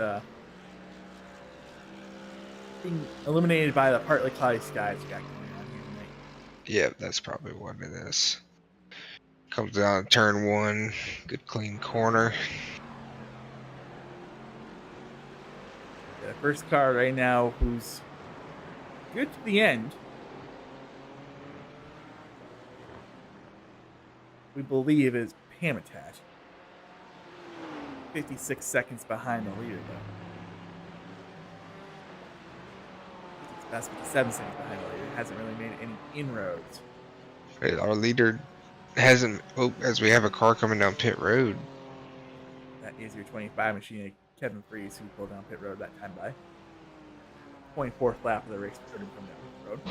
being eliminated by the partly cloudy skies we got going on here tonight. Yeah, that's probably what it is. Comes down to turn 1. Good clean corner. The first car right now who's good to the end, we believe, is Pamitat. 56 seconds behind the leader, though. That's 57 seconds behind the leader. Hasn't really made any inroads. Our leader hasn't. Oh, as we have a car coming down pit road. That is your 25 machine, Kevin Freeze, who pulled down pit road that time by. 24th lap of the race for him to come down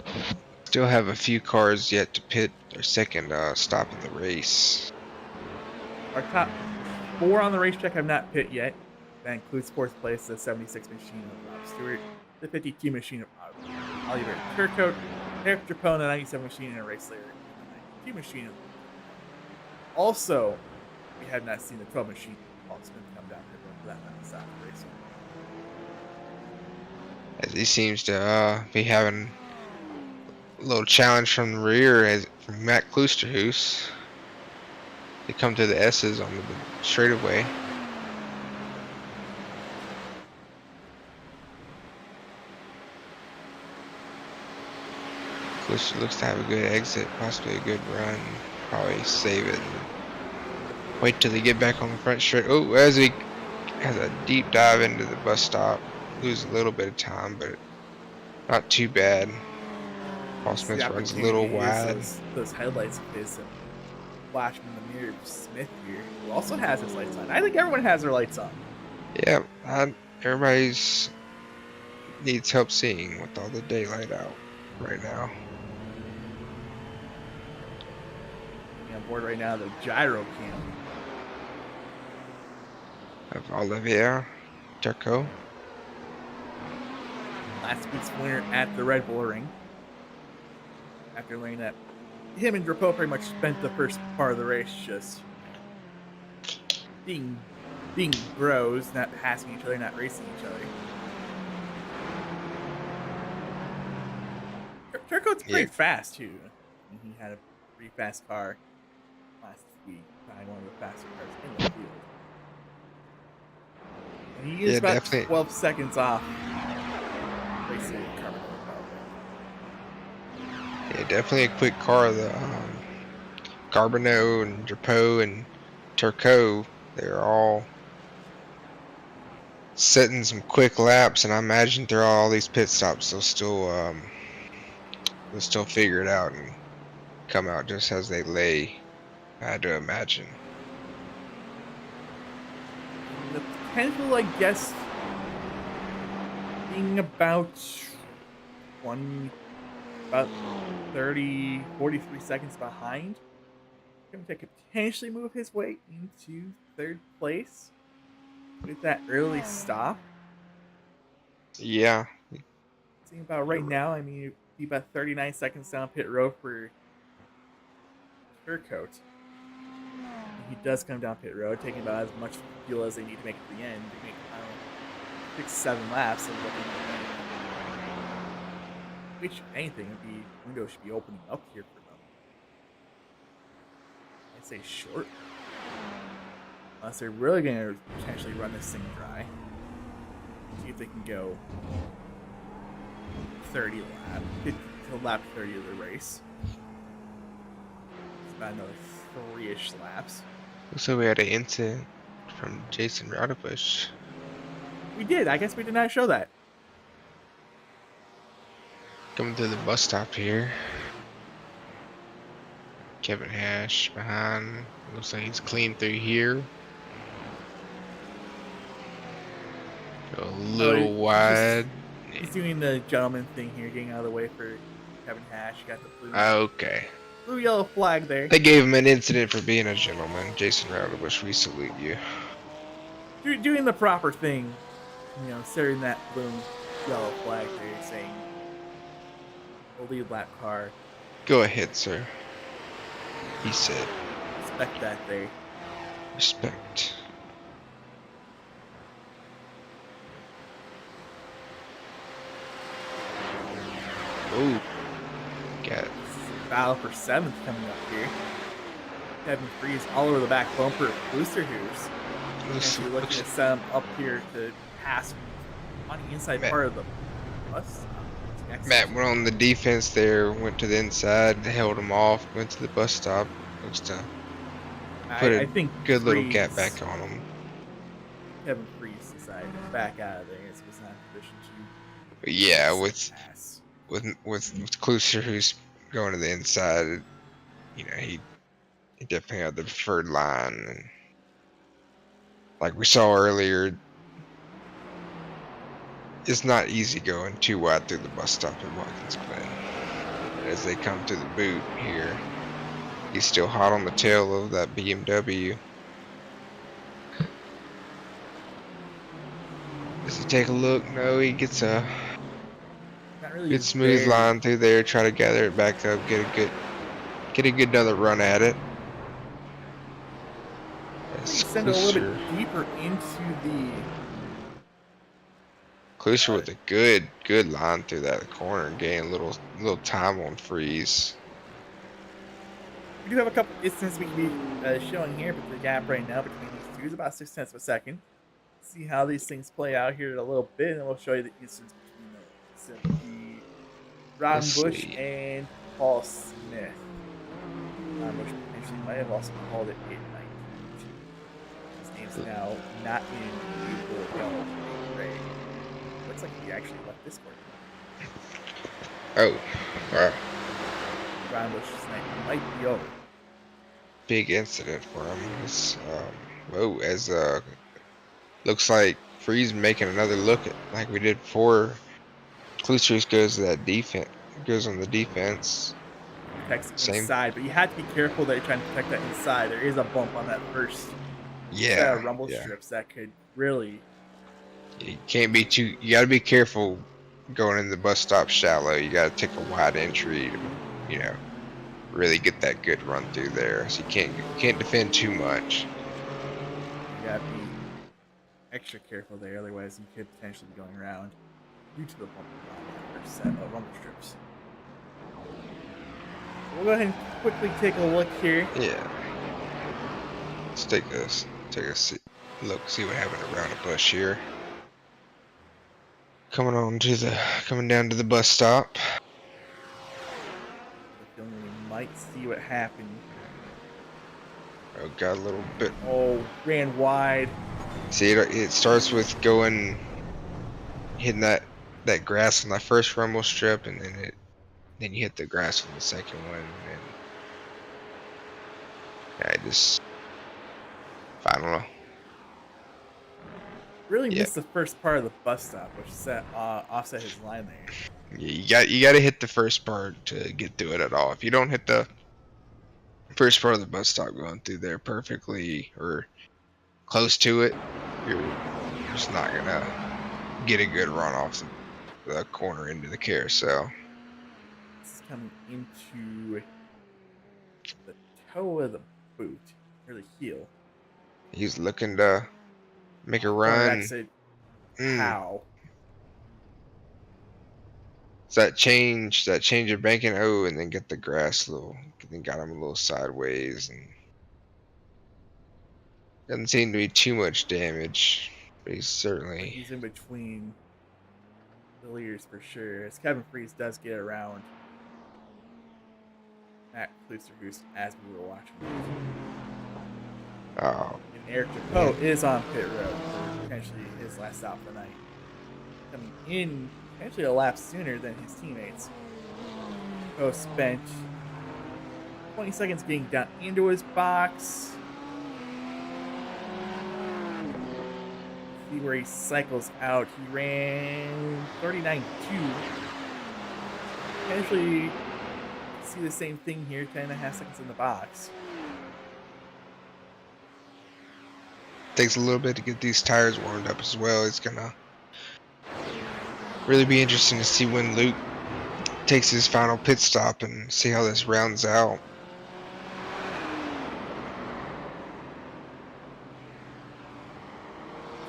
pit road. Still have a few cars yet to pit their second stop of the race. Our top 4 on the racetrack have not pit yet. That includes fourth place, the 76 machine of Rob Stewart, the 52 machine of Oliver Turcotte, Eric Drapone, the 97 machine, and a race later, the 92 machine of. Also, we have not seen the 12 machine of Paul Smith come down pit road for that last stop of the race. As he seems to be having a little challenge from the rear from Matt Klusterhuis. They come to the S's on the straightaway. Kluster looks to have a good exit, possibly a good run. Probably save it. Wait till they get back on the front straight. Oh, as he has a deep dive into the bus stop. Lose a little bit of time, but not too bad. Paul Smith runs a little wide. Those headlights of his flash in the mirror of Smith here, who also has his lights on. I think everyone has their lights on. Yeah, everybody's needs help seeing with all the daylight out right now. On board right now, the gyro cam Of Olivier Turcotte. last week's winner at the Red Bull Ring. After learning that him and Drapeau pretty much spent the first part of the race just being bros, not passing each other, not racing each other. Turcotte's pretty fast too. And he had a pretty fast car last week, behind one of the faster cars in the field. And he is about definitely 12 seconds off racing Carbon. Yeah, definitely a quick car. The Carbonneau and Drapeau and Turcotte, they're all setting some quick laps, and I imagine through all these pit stops, they'll still figure it out and come out just as they lay. I had to imagine. The potential, I guess, being about 30, 43 seconds behind. Him to potentially move his way into third place with that early stop. Yeah. Seeing about right now, I mean, it'd be about 39 seconds down pit road for Turcotte. He does come down pit road, taking about as much fuel as they need to make it to the end to make the final 6-7 laps of looking at the which, if anything, the window should be opening up here for them. I'd say short. Unless they're really going to potentially run this thing dry. See if they can go 30 lap, 50 to lap 30 of the race. It's about another 3-ish laps. So we had an incident from Jason Raudebush. We did. I guess we did not show that. Coming through the bus stop here. Kevin Hash behind. Looks like he's clean through here. Go a little wide. He's doing the gentleman thing here, getting out of the way for Kevin Hash. You got the Okay. blue yellow flag there. They gave him an incident for being a gentleman. Jason Raudebush, we salute you. Doing the proper thing, setting that blue yellow flag there, saying the lead lap car. Go ahead, sir. He said. Respect that there. Respect. Oh, got Battle for 7th coming up here. Kevin Freeze all over the back bumper of Booster Hoos. Actually looking to set him up here to pass on the inside part of the bus. Matt went on the defense there, went to the inside, held him off, went to the bus stop. Looks to put I think good little Freeze, gap back on him. Kevin Freeze decided to back out of there. It was not in position to Yeah, pass. with Closer who's going to the inside, he definitely had the preferred line. And like we saw earlier, it's not easy going too wide through the bus stop at Watkins Glen. As they come through the boot here, he's still hot on the tail of that BMW. Does he take a look? No, he gets a Really good smooth line through there. Try to gather it back up. Get a good another run at it. Send it a little bit deeper into the. Closer with a good line through that corner, gain a little time on Freeze. We do have a couple instances we can be showing here, but the gap right now between these two is about 0.6 of a second. See how these things play out here in a little bit, and we'll show you the instance between the Ron Bush and Paul Smith. Ron Bush potentially might have also called it 8-19. His name's now not in the yellow gray. Looks like he actually left this court. Oh, wow. Ron Bush's night might be over. Big incident for him. It's, looks like Freeze making another look at like we did before. Clousters goes to that defense, goes on the defense. Protects inside, but you have to be careful that you're trying to protect that inside. There is a bump on that first set of rumble strips that could really. You can't be too. You got to be careful going in the bus stop shallow. You got to take a wide entry to, really get that good run through there. So you can't defend too much. You got to be extra careful there, otherwise you could potentially be going around due to the bump on that first set of rumble strips. We'll go ahead and quickly take a look here. Yeah. Let's take a look, see what happened around the bush here. Coming down to the bus stop. We might see what happened. Oh, got a little bit. Oh, ran wide. See, it starts with hitting that grass on that first rumble strip, and then you hit the grass on the second one, and I don't know. Really missed the first part of the bus stop, which offset his line there. Yeah, you got to hit the first part to get through it at all. If you don't hit the first part of the bus stop going through there perfectly or close to it, you're just not gonna get a good run off the corner into the carousel. This is coming into the toe of the boot, or the heel. He's looking to make a run. How? It's that change of banking. Oh, and then get the grass then got him a little sideways, and doesn't seem to be too much damage, but he's in between the leaders for sure. As Kevin Freeze does get around Matt Klusterhoos as we were watching. Oh, Eric Depoe is on pit road for potentially his last stop of the night. Coming in potentially a lap sooner than his teammates. Depoe spent 20 seconds getting down into his box. See where he cycles out. He ran 39.2. Potentially see the same thing here, 10.5 seconds in the box. Takes a little bit to get these tires warmed up as well. It's gonna really be interesting to see when Luke takes his final pit stop and see how this rounds out.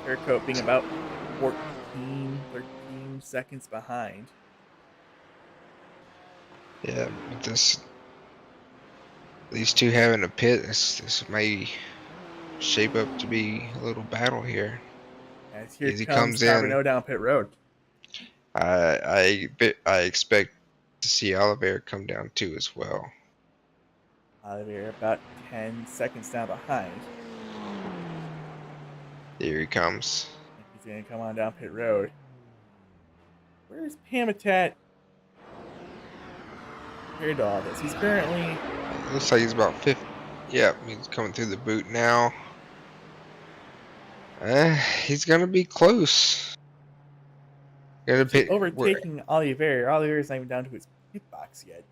Aircoat being about 13 seconds behind. Yeah, with these two having a pit, this may shape up to be a little battle here. As here As he comes comes in. Carbonneau down pit road. I expect to see Oliveira come down too as well. Oliveira about 10 seconds down behind. Here he comes. He's going to come on down pit road. Where's Pamitat compared to all this? He's currently... Looks like he's about 50. Yep, he's coming through the boot now. He's gonna be close. Gonna pit, overtaking Oliveira. Oliveira's not even down to his pit box yet.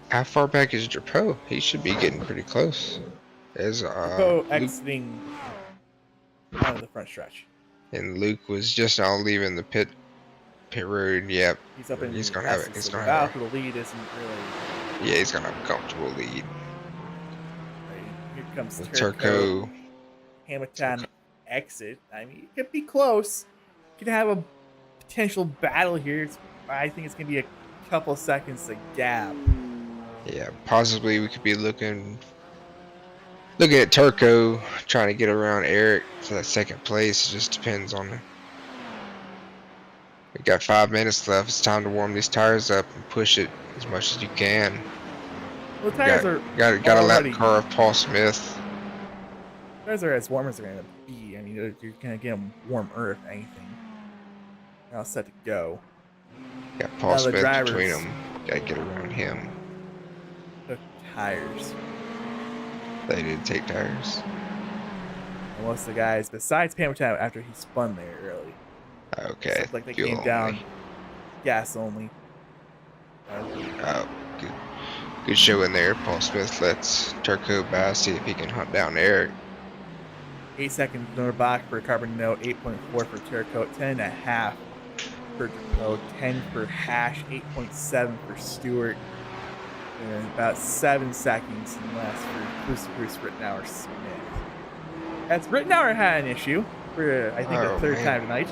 How far back is Drapeau? He should be getting pretty close. As Luke exiting out of the front stretch. And Luke was just now leaving the pit road. Yep. He's up in he's gonna have it. He's gonna have have the lead isn't really. Yeah, he's gonna have a comfortable lead. Right. Here comes Turco. Hamilton exit. I mean, it could be close. Could have a potential battle here. I think it's gonna be a couple seconds of gap. Yeah, possibly we could be looking at Turco trying to get around Eric for that second place. It just depends on it. We got 5 minutes left. It's time to warm these tires up and push it as much as you can. Well, the tires are got a lap car of Paul Smith. Tires are as warm as they're gonna be. I mean, you're gonna get them warmer if anything. They're all set to go. Got Paul Smith between them. Gotta get around him. The tires. They did take tires. And most of the guys, besides Pamitat, after he spun there early. Okay. Looked like they Fuel came down only. gas only. Oh, good show in there. Paul Smith lets Turco by, see if he can hunt down Eric. 8 seconds Norbach for Carbonneau, 8.4 for Turco, 10.5 for Depoe, 10 for Hash, 8.7 for Stewart, and about 7 seconds less for Bruce Rittenauer Smith. As Rittenauer had an issue for, I think, the third time tonight.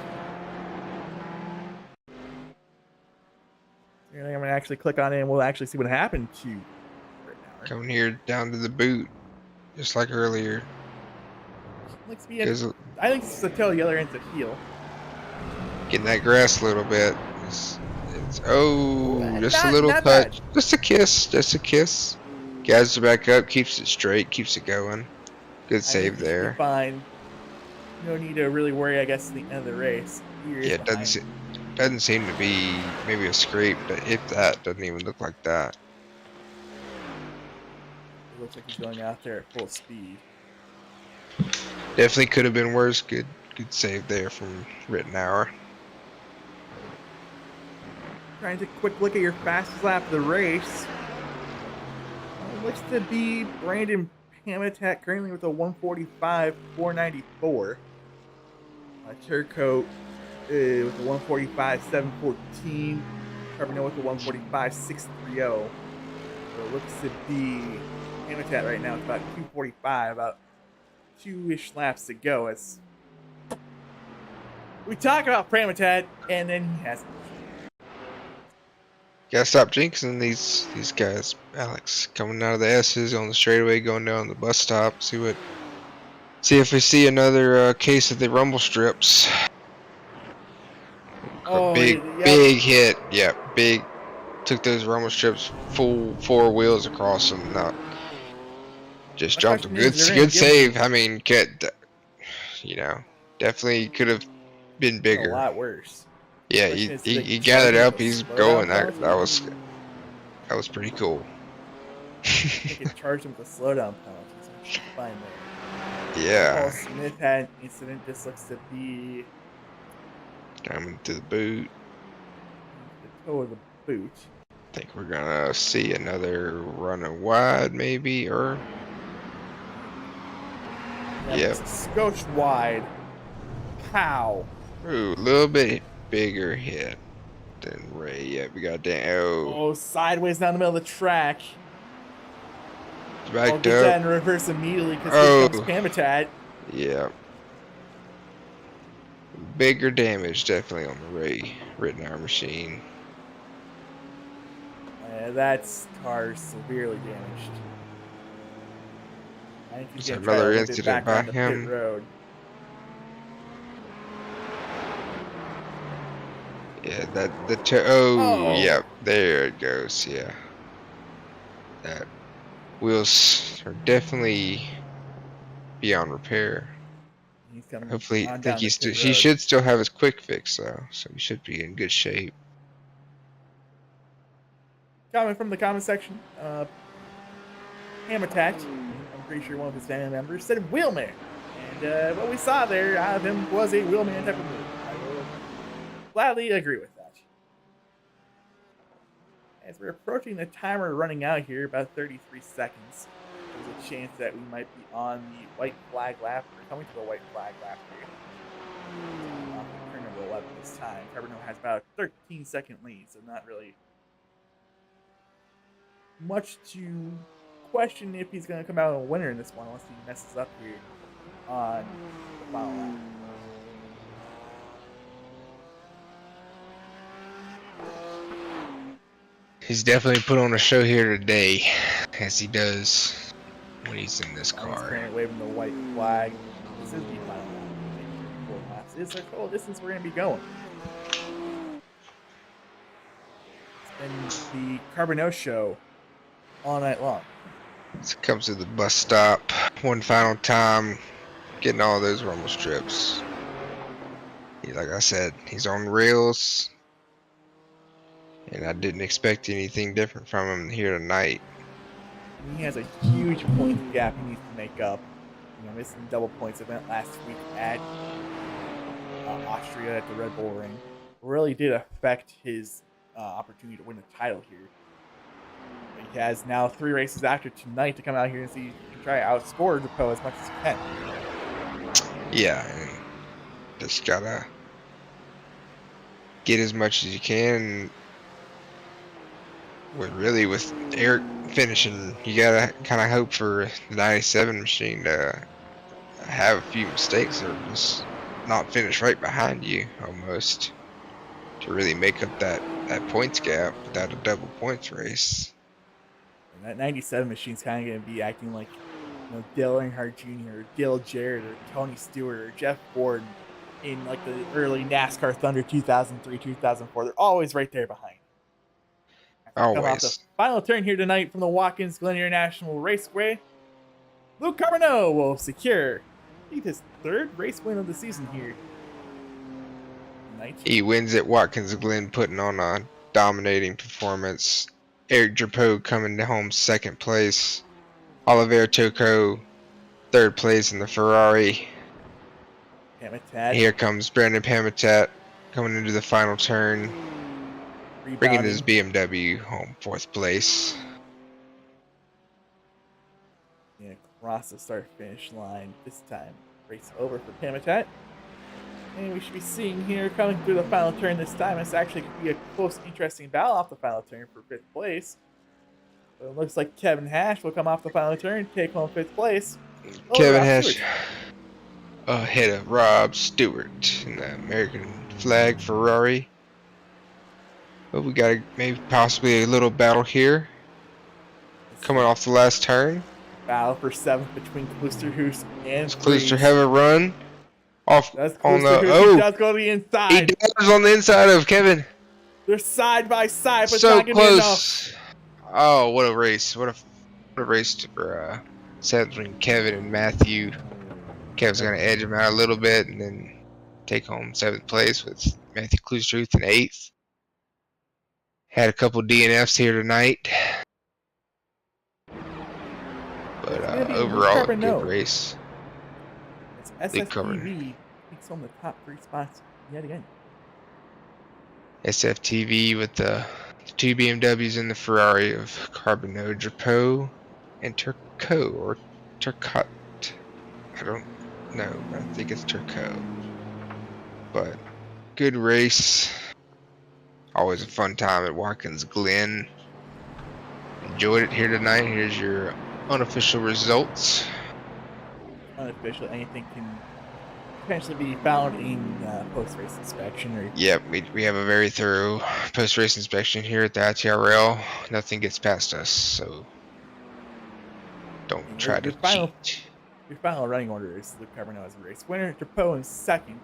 I'm going to actually click on it and we'll actually see what happened to Rittenauer. Coming here down to the boot, just like earlier. Looks to be I think it's the tail, the other end's a heel. Getting that grass a little bit. Just a little touch. Bad. Just a kiss. Guys back up, keeps it straight, keeps it going. Good save there. Fine. No need to really worry, I guess, at the end of the race. Yeah, it doesn't seem to be maybe a scrape, but if that, doesn't even look like that. It looks like he's going out there at full speed. Definitely could have been worse. Good save there from Rittenauer. Trying to quick look at your fastest lap of the race. It looks to be Brandon Pamitat currently with a 145.494. Turco with a 145.714. Carbonneau with a 145.630. So it looks to be Pamitat right now. It's about 245, about 2-ish laps to go. As we talk about Pamitat, and then he has. Gotta stop jinxing these guys, Alex. Coming out of the S's on the straightaway, going down the bus stop. See if we see another case of the rumble strips. Big hit. Yeah, big. Took those rumble strips full 4 wheels across them. Just My dropped a question is, they're good gonna give him save. I mean, you know, definitely could have been a bigger. lot worse. Yeah, Question is, do they he charge gathered him up. with a He's slowdown going. penalty? That was pretty cool. I think it charged him with a slowdown penalty, so he should be fine there. Yeah, Paul Smith had an incident. This looks to be coming to the boot. the toe of the boot. I think we're gonna see another runner wide, maybe, or That yep. was a skosh wide. Pow. Ooh, a little bit bigger hit than Ray. Yeah, we got that. Oh, Oh, sideways down the middle of the track. I'll backed get that up. in reverse immediately because Oh. here comes Pamitat. Yeah. Bigger damage definitely on the Ray Rittenhour machine. That's car severely damaged. I think he's There's gonna try to another whip it incident back by on the him. pit road. Yeah, oh, Oh. yep, there it goes. Yeah, that wheels are definitely beyond repair. He's coming Hopefully, I on think down the pit he road. should still have his quick fix though, so he should be in good shape. Comment from the comment section. Hamatat, I'm pretty sure one of his family members, said wheelman. And what we saw there out of him was a wheelman type of move. I will gladly agree with that. As we're approaching the timer running out here, about 33 seconds, there's a chance that we might be on the white flag lap, or coming to the white flag lap here. Turn number 11 this time. Carbonell has about a 13-second lead, so not really much to question if he's going to come out a winner in this one, unless he messes up here on the final lap. He's definitely put on a show here today, as he does when he's in this He's car. currently waving the white flag. This is the final lap. 4 laps. This is our total distance we're going to be going. It's been the Carbonell show all night long. So comes to the bus stop one final time, getting all those rumble strips. Like I said, he's on rails, and I didn't expect anything different from him here tonight. He has a huge point gap he needs to make up. You know, missing double points event last week at Austria at the Red Bull Ring really did affect his opportunity to win the title here. He has now 3 races after tonight to come out here and see if he can try to outscore Depo as much as he can. Yeah, and just gotta get as much as you can. With Eric finishing, you gotta kind of hope for the 97 machine to have a few mistakes or just not finish right behind you almost to really make up that points gap without a double points race. And that 97 machine's kind of going to be acting like, you know, Dale Earnhardt Jr. or Dale Jarrett or Tony Stewart or Jeff Ford in like the early NASCAR Thunder 2003, 2004. They're always right there behind. Come off the Always. final turn here tonight from the Watkins Glen International Raceway. Luke Carbonell will secure his 3rd race win of the season here tonight. He wins at Watkins Glen, putting on a dominating performance. Eric Drapeau coming home 2nd place. Oliver Toko 3rd place in the Ferrari. Hamatat Here comes Brandon Pamitat coming into the final turn, bringing his BMW home 4th place. And across the start-finish line this time. Race over for Pamitat. And we should be seeing here coming through the final turn this time. It's actually going to be a close, interesting battle off the final turn for 5th place. But it looks like Kevin Hash will come off the final turn, take home 5th place. Kevin Rob Hash Stewart. ahead of Rob Stewart in the American flag Ferrari. But we got maybe possibly a little battle here. Coming off the last turn. Battle for 7th between Klusterhoos and Kluster have a run off That's on the Klusterhoos. He does go to the he inside. does on the inside of Kevin. They're side by side, but So not going to be enough. close. Oh, what a race! What a race for set between Kevin and Matthew. Kevin's going to edge him out a little bit and then take home 7th place with Matthew Klustruth in 8th. Had a couple DNFs here tonight. But overall, a good race. It's SFTV takes home the top 3 spots yet again. SFTV with the 2 BMWs and the Ferrari of Carbonneau, Drapeau, and Turcot or Turcot. I don't know. I think it's Turcot. But good race. Always a fun time at Watkins Glen. Enjoyed it here tonight. Here's your unofficial results. Unofficial, anything can potentially be found in post-race inspection. Or Yep, we have a very thorough post-race inspection here at the ITRL. Nothing gets past us, so don't try to cheat. Your final running order is Luke Carbonneau as a race winner, Drapeau in 2nd,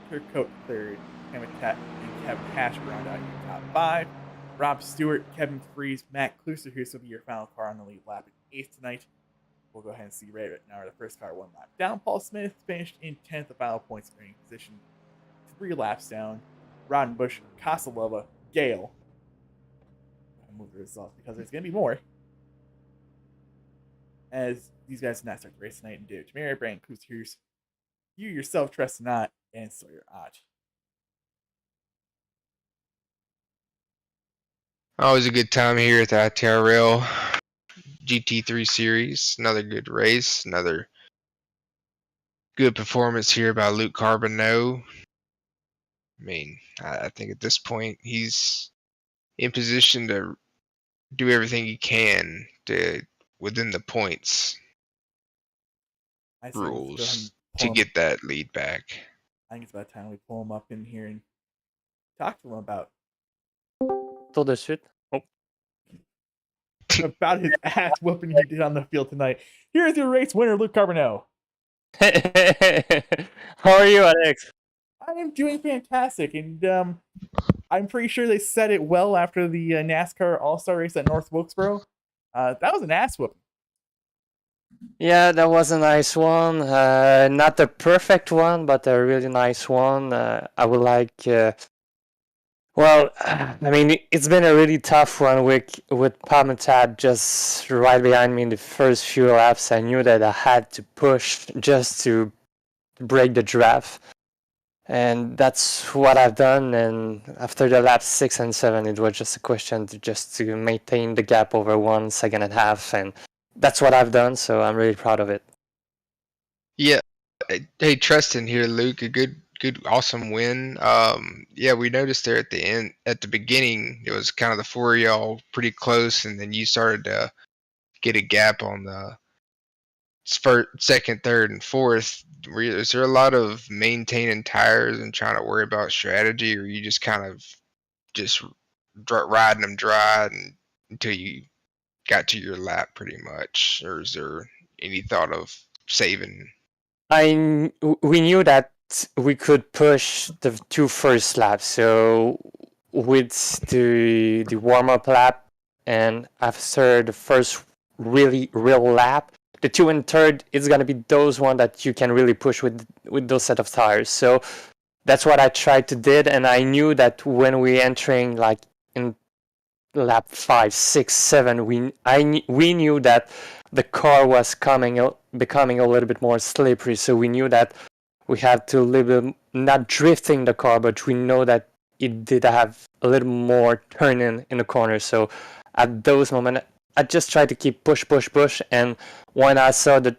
Turcotte 3rd, Habitat and Kevin Hash round out your top 5. Rob Stewart, Kevin Fries, Matt Klusterhuis will be your final car on the lead lap at 8th tonight. We'll go ahead and see right now the first car 1 lap down. Paul Smith finished in 10th, the final points earning position, 3 laps down. Roddenbush, Casalova, Gale. I'll move the results because there's going to be more. As these guys did not start the race tonight, and David Tamir, Brandon Klusterhuis, you yourself, Trust Not, and Sawyer Ott. Always a good time here at the ITRL GT3 series. Another good race. Another good performance here by Luke Carbonneau. I mean, I think at this point he's in position to do everything he can to within the points rules to get that lead back. I think it's about time we pull him up in here and talk to him about Tout de suite. Oh. about his ass whooping he did on the field tonight. Here's your race winner, Luke Carbonneau. How are you, Alex? I am doing fantastic, and I'm pretty sure they said it well after the NASCAR All-Star race at North Wilkesboro. That was an ass whooping. Yeah, that was a nice one. Not the perfect one, but a really nice one. I would like. Well, I mean, it's been a really tough one with Palmetad just right behind me in the first few laps. I knew that I had to push just to break the draft. And that's what I've done. And after the laps 6 and 7, it was just a question to maintain the gap over 1 second and a half. And that's what I've done. So I'm really proud of it. Yeah. Hey, Tristan here, Luke. A good, awesome win. Yeah, we noticed there at the beginning, it was kind of the 4 of y'all pretty close, and then you started to get a gap on the second, third, and fourth. Is there a lot of maintaining tires and trying to worry about strategy, or you just kind of just riding them dry until you got to your lap pretty much, or is there any thought of saving? We knew that we could push the 2 first laps, so with the warm-up lap and after the first real lap, the 2 and 3rd is gonna be those one that you can really push with those set of tires. So that's what I tried to did, and I knew that when we entering like in lap 5, 6, 7, we knew that the car was becoming a little bit more slippery. So we knew that we had to live not drifting the car, but we know that it did have a little more turning in the corner. So at those moments, I just tried to keep push, and when I saw the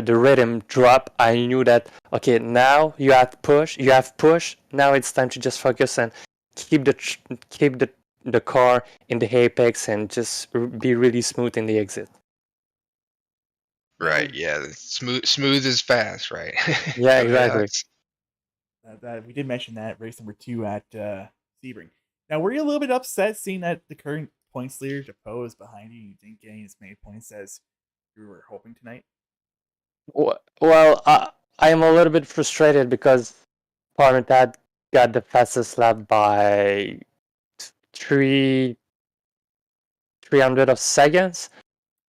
rhythm drop, I knew that okay, now you have push. Now it's time to just focus and keep the car in the apex and just be really smooth in the exit. Right. Yeah. Smooth is fast. Right. Yeah. Exactly. We did mention that race number 2 at Sebring. Now, were you a little bit upset seeing that the current points leader, Depoe, is behind you? You didn't get as many points as you were hoping tonight? Well, I am a little bit frustrated because Parmetad got the fastest lap by 300 of seconds,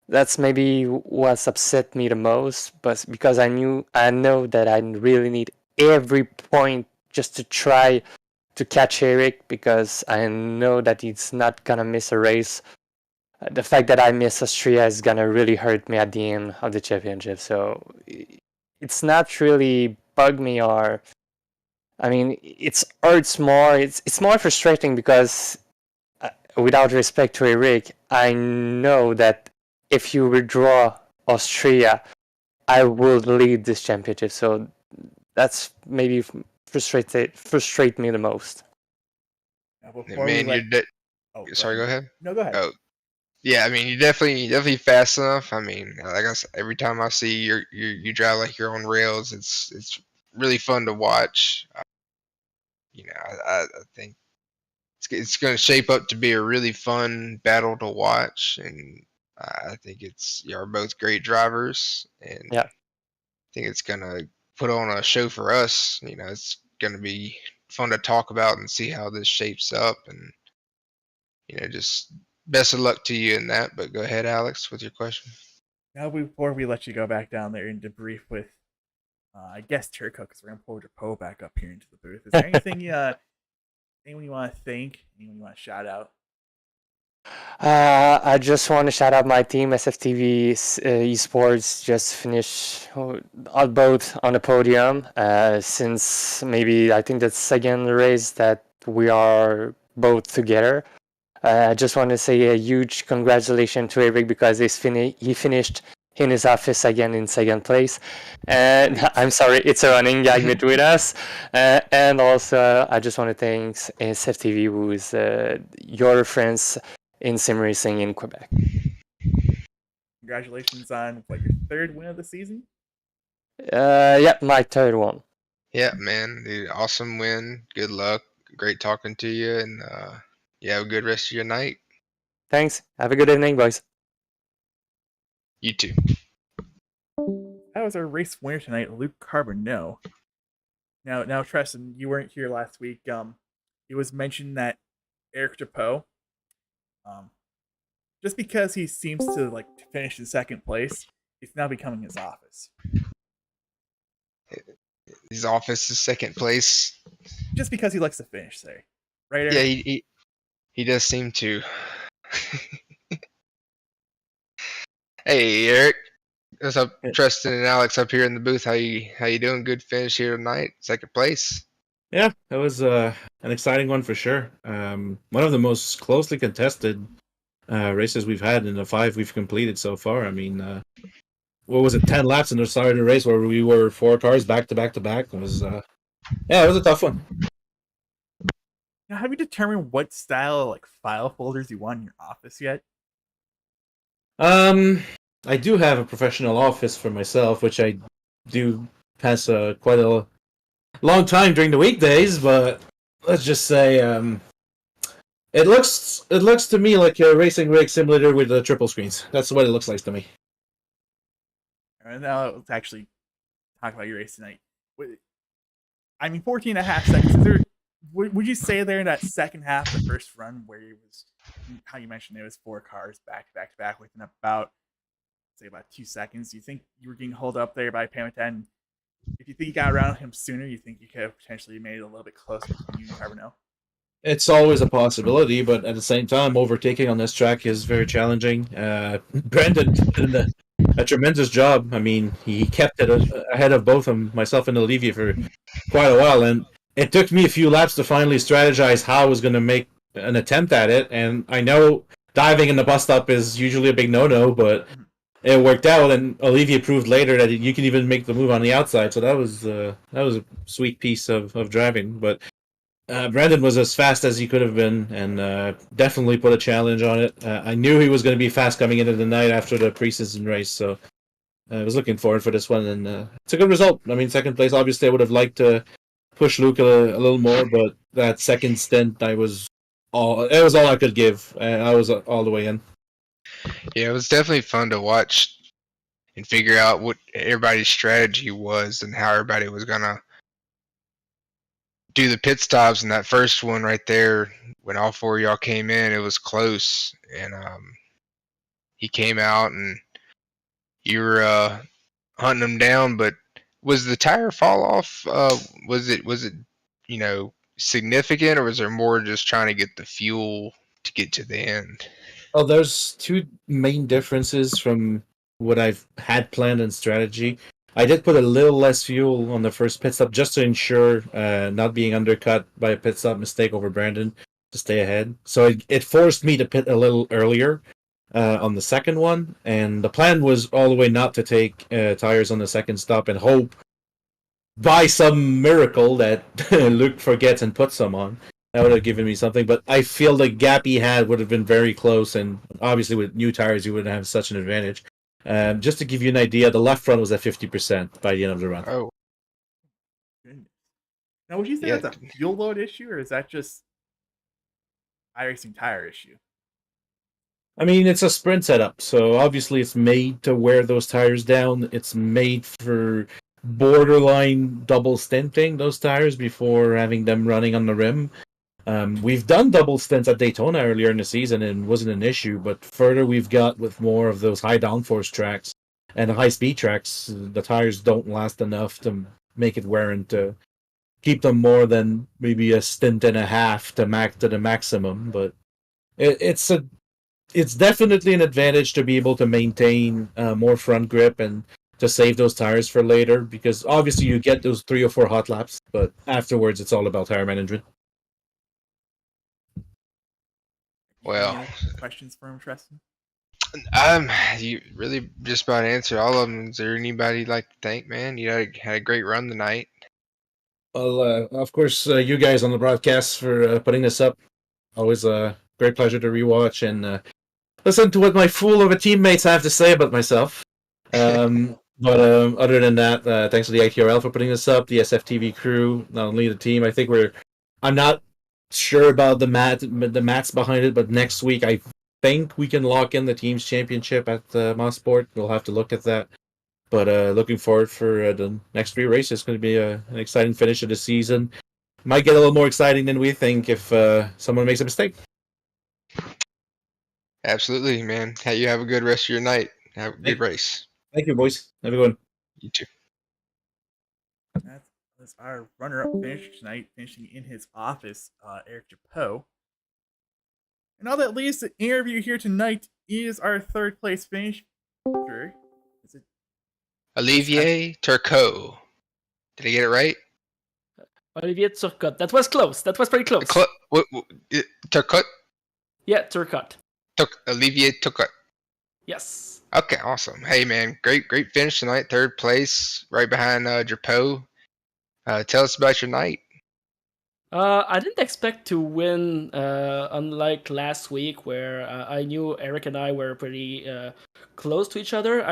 That's maybe what's upset me the most, but because I know that I really need every point just to try to catch Eric, because I know that he's not gonna miss a race. The fact that I miss Austria is gonna really hurt me at the end of the championship. So it's not really bug me, or I mean, it's hurts more. It's more frustrating because, without respect to Eric, I know that if you withdraw Austria, I will lead this championship. So that's maybe frustrate me the most. Now, before we Man, let, you're sorry. ahead. Go ahead. No, go ahead. Oh, yeah. I mean, you're definitely fast enough. I mean, like I said, every time I see you drive like you're on rails, it's really fun to watch. I think it's going to shape up to be a really fun battle to watch, and I think you're both great drivers, and Yeah. I think it's going to put on a show for us. It's going to be fun to talk about and see how this shapes up, and just best of luck to you in that. But go ahead, Alex, with your question. Now, before we let you go back down there and debrief with, I guess, Turco, because we're going to pull your Poe back up here into the booth. Is there anything anyone you want to thank? Anyone you want to shout out? I just want to shout out my team, SFTV Esports. Just finished both on the podium since maybe I think the second race that we are both together. I just want to say a huge congratulations to Eric because he finished in his office again in second place. And I'm sorry, it's a running gag between us. And also, I just want to thank SFTV, who is your friends in sim racing in Quebec. Congratulations on your third win of the season. Yeah, my third one. Yeah, man, dude, awesome win. Good luck. Great talking to you, and have a good rest of your night. Thanks. Have a good evening, boys. You too. That was our race winner tonight, Luke Carbonneau. Now, Treston, you weren't here last week. It was mentioned that Eric Depeau, just because he seems to finish in second place, it's now becoming his office. His office is second place. Just because he likes to finish there, right, Eric? Yeah, he does seem to. Hey, Eric. What's up, Tristan and Alex up here in the booth? How you doing? Good finish here tonight. Second place. Yeah, that was an exciting one for sure. One of the most closely contested races we've had in the 5 we've completed so far. I mean, what was it, 10 laps in the start of the race where we were 4 cars back to back to back. It was it was a tough one. Now, have you determined what style of file folders you want in your office yet? I do have a professional office for myself, which I do pass quite a long time during the weekdays, but let's just say it looks to me like a racing rig simulator with the triple screens. That's what it looks like to me. And now let's actually talk about your race tonight. I mean, 14 and a half seconds. Would you say there in that second half, the first run, where it was, how you mentioned it was 4 cars back to back within about 2 seconds, do you think you were getting held up there by Pamitan? If you think you got around him sooner, you think you could have potentially made it a little bit closer between you and Carbonneau? It's always a possibility, but at the same time, overtaking on this track is very challenging. Brandon did a tremendous job. I mean, he kept it ahead of both myself and Olivier for quite a while, and it took me a few laps to finally strategize how I was going to make an attempt at it. And I know diving in the bus stop is usually a big no-no, but it worked out, and Olivier proved later that you can even make the move on the outside. So that was a sweet piece of driving. But Brandon was as fast as he could have been, and definitely put a challenge on it. I knew he was going to be fast coming into the night after the preseason race, so I was looking forward for this one, and it's a good result. I mean, second place, obviously I would have liked to push Luke a little more, but that second stint, it was all I could give. I was all the way in. Yeah, it was definitely fun to watch and figure out what everybody's strategy was and how everybody was gonna do the pit stops. And that first one right there, when all 4 of y'all came in, it was close, and he came out and you were hunting him down. But was the tire fall off? Was it significant, or was there more just trying to get the fuel to get to the end? Oh, there's two main differences from what I've had planned and strategy. I did put a little less fuel on the first pit stop just to ensure not being undercut by a pit stop mistake over Brandon to stay ahead. So it forced me to pit a little earlier on the second one, and the plan was all the way not to take tires on the second stop and hope by some miracle that Luke forgets and puts some on. That would have given me something, but I feel the gap he had would have been very close, and obviously with new tires, you wouldn't have such an advantage. Just to give you an idea, the left front was at 50% by the end of the run. Oh, Goodness. Now, would you say yeah. that's a fuel load issue, or is that just iRacing tire issue? I mean, it's a sprint setup, so obviously it's made to wear those tires down. It's made for borderline double stinting those tires before having them running on the rim. We've done double stints at Daytona earlier in the season and it wasn't an issue, but further we've got with more of those high downforce tracks and high speed tracks, the tires don't last enough to make it wear and to keep them more than maybe a stint and a half to the maximum. But it's definitely an advantage to be able to maintain more front grip and to save those tires for later, because obviously you get those 3 or 4 hot laps, but afterwards it's all about tire management. Well, Any other questions for him, Tristan? You really just about answered all of them. Is there anybody you'd like to thank, man? You had a great run tonight. Well, of course, you guys on the broadcast for putting this up. Always a great pleasure to rewatch and listen to what my fool of a teammates have to say about myself. But other than that, thanks to the ITRL for putting this up, the SFTV crew, not only the team. I think I'm not sure about the mats behind it, but next week I think we can lock in the team's championship at Mossport. We'll have to look at that. But looking forward for the next 3 races. It's going to be an exciting finish of the season. Might get a little more exciting than we think if someone makes a mistake. Absolutely, man. Hey, you have a good rest of your night. Have a good race. Thank you, boys. Have a good one. You too. That's our runner-up finish tonight, finishing in his office, Eric Japeau. And all that leaves the interview here tonight is our third place finish. Is it Olivier Turcot. Did I get it right? Olivier Turcotte. That was close. That was pretty close. Turcot? Yeah, Turcotte. Olivier Turcot. Yes. Okay, awesome. Hey, man, great finish tonight. Third place, right behind Drapeau. Tell us about your night. I didn't expect to win, unlike last week, where I knew Eric and I were pretty close to each other.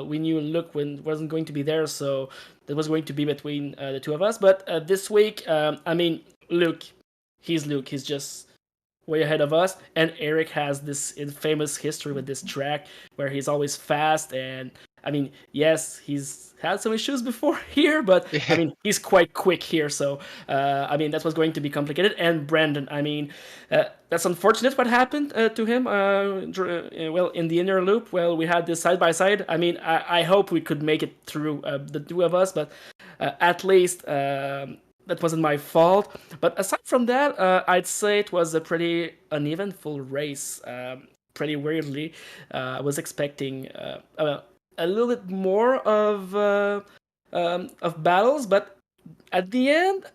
We knew Luke wasn't going to be there, so that was going to be between the two of us. But this week, Luke, he's just way ahead of us, and Eric has this famous history with this track where he's always fast, and yes, he's had some issues before here, but he's quite quick here, so that was going to be complicated. And Brandon, that's unfortunate what happened to him. Well, in the inner loop, we had this side by side. I hope we could make it through the two of us, but at least that wasn't my fault. But aside from that, I'd say it was a pretty uneventful race. Pretty weirdly, I was expecting a little bit more of battles, but at the end,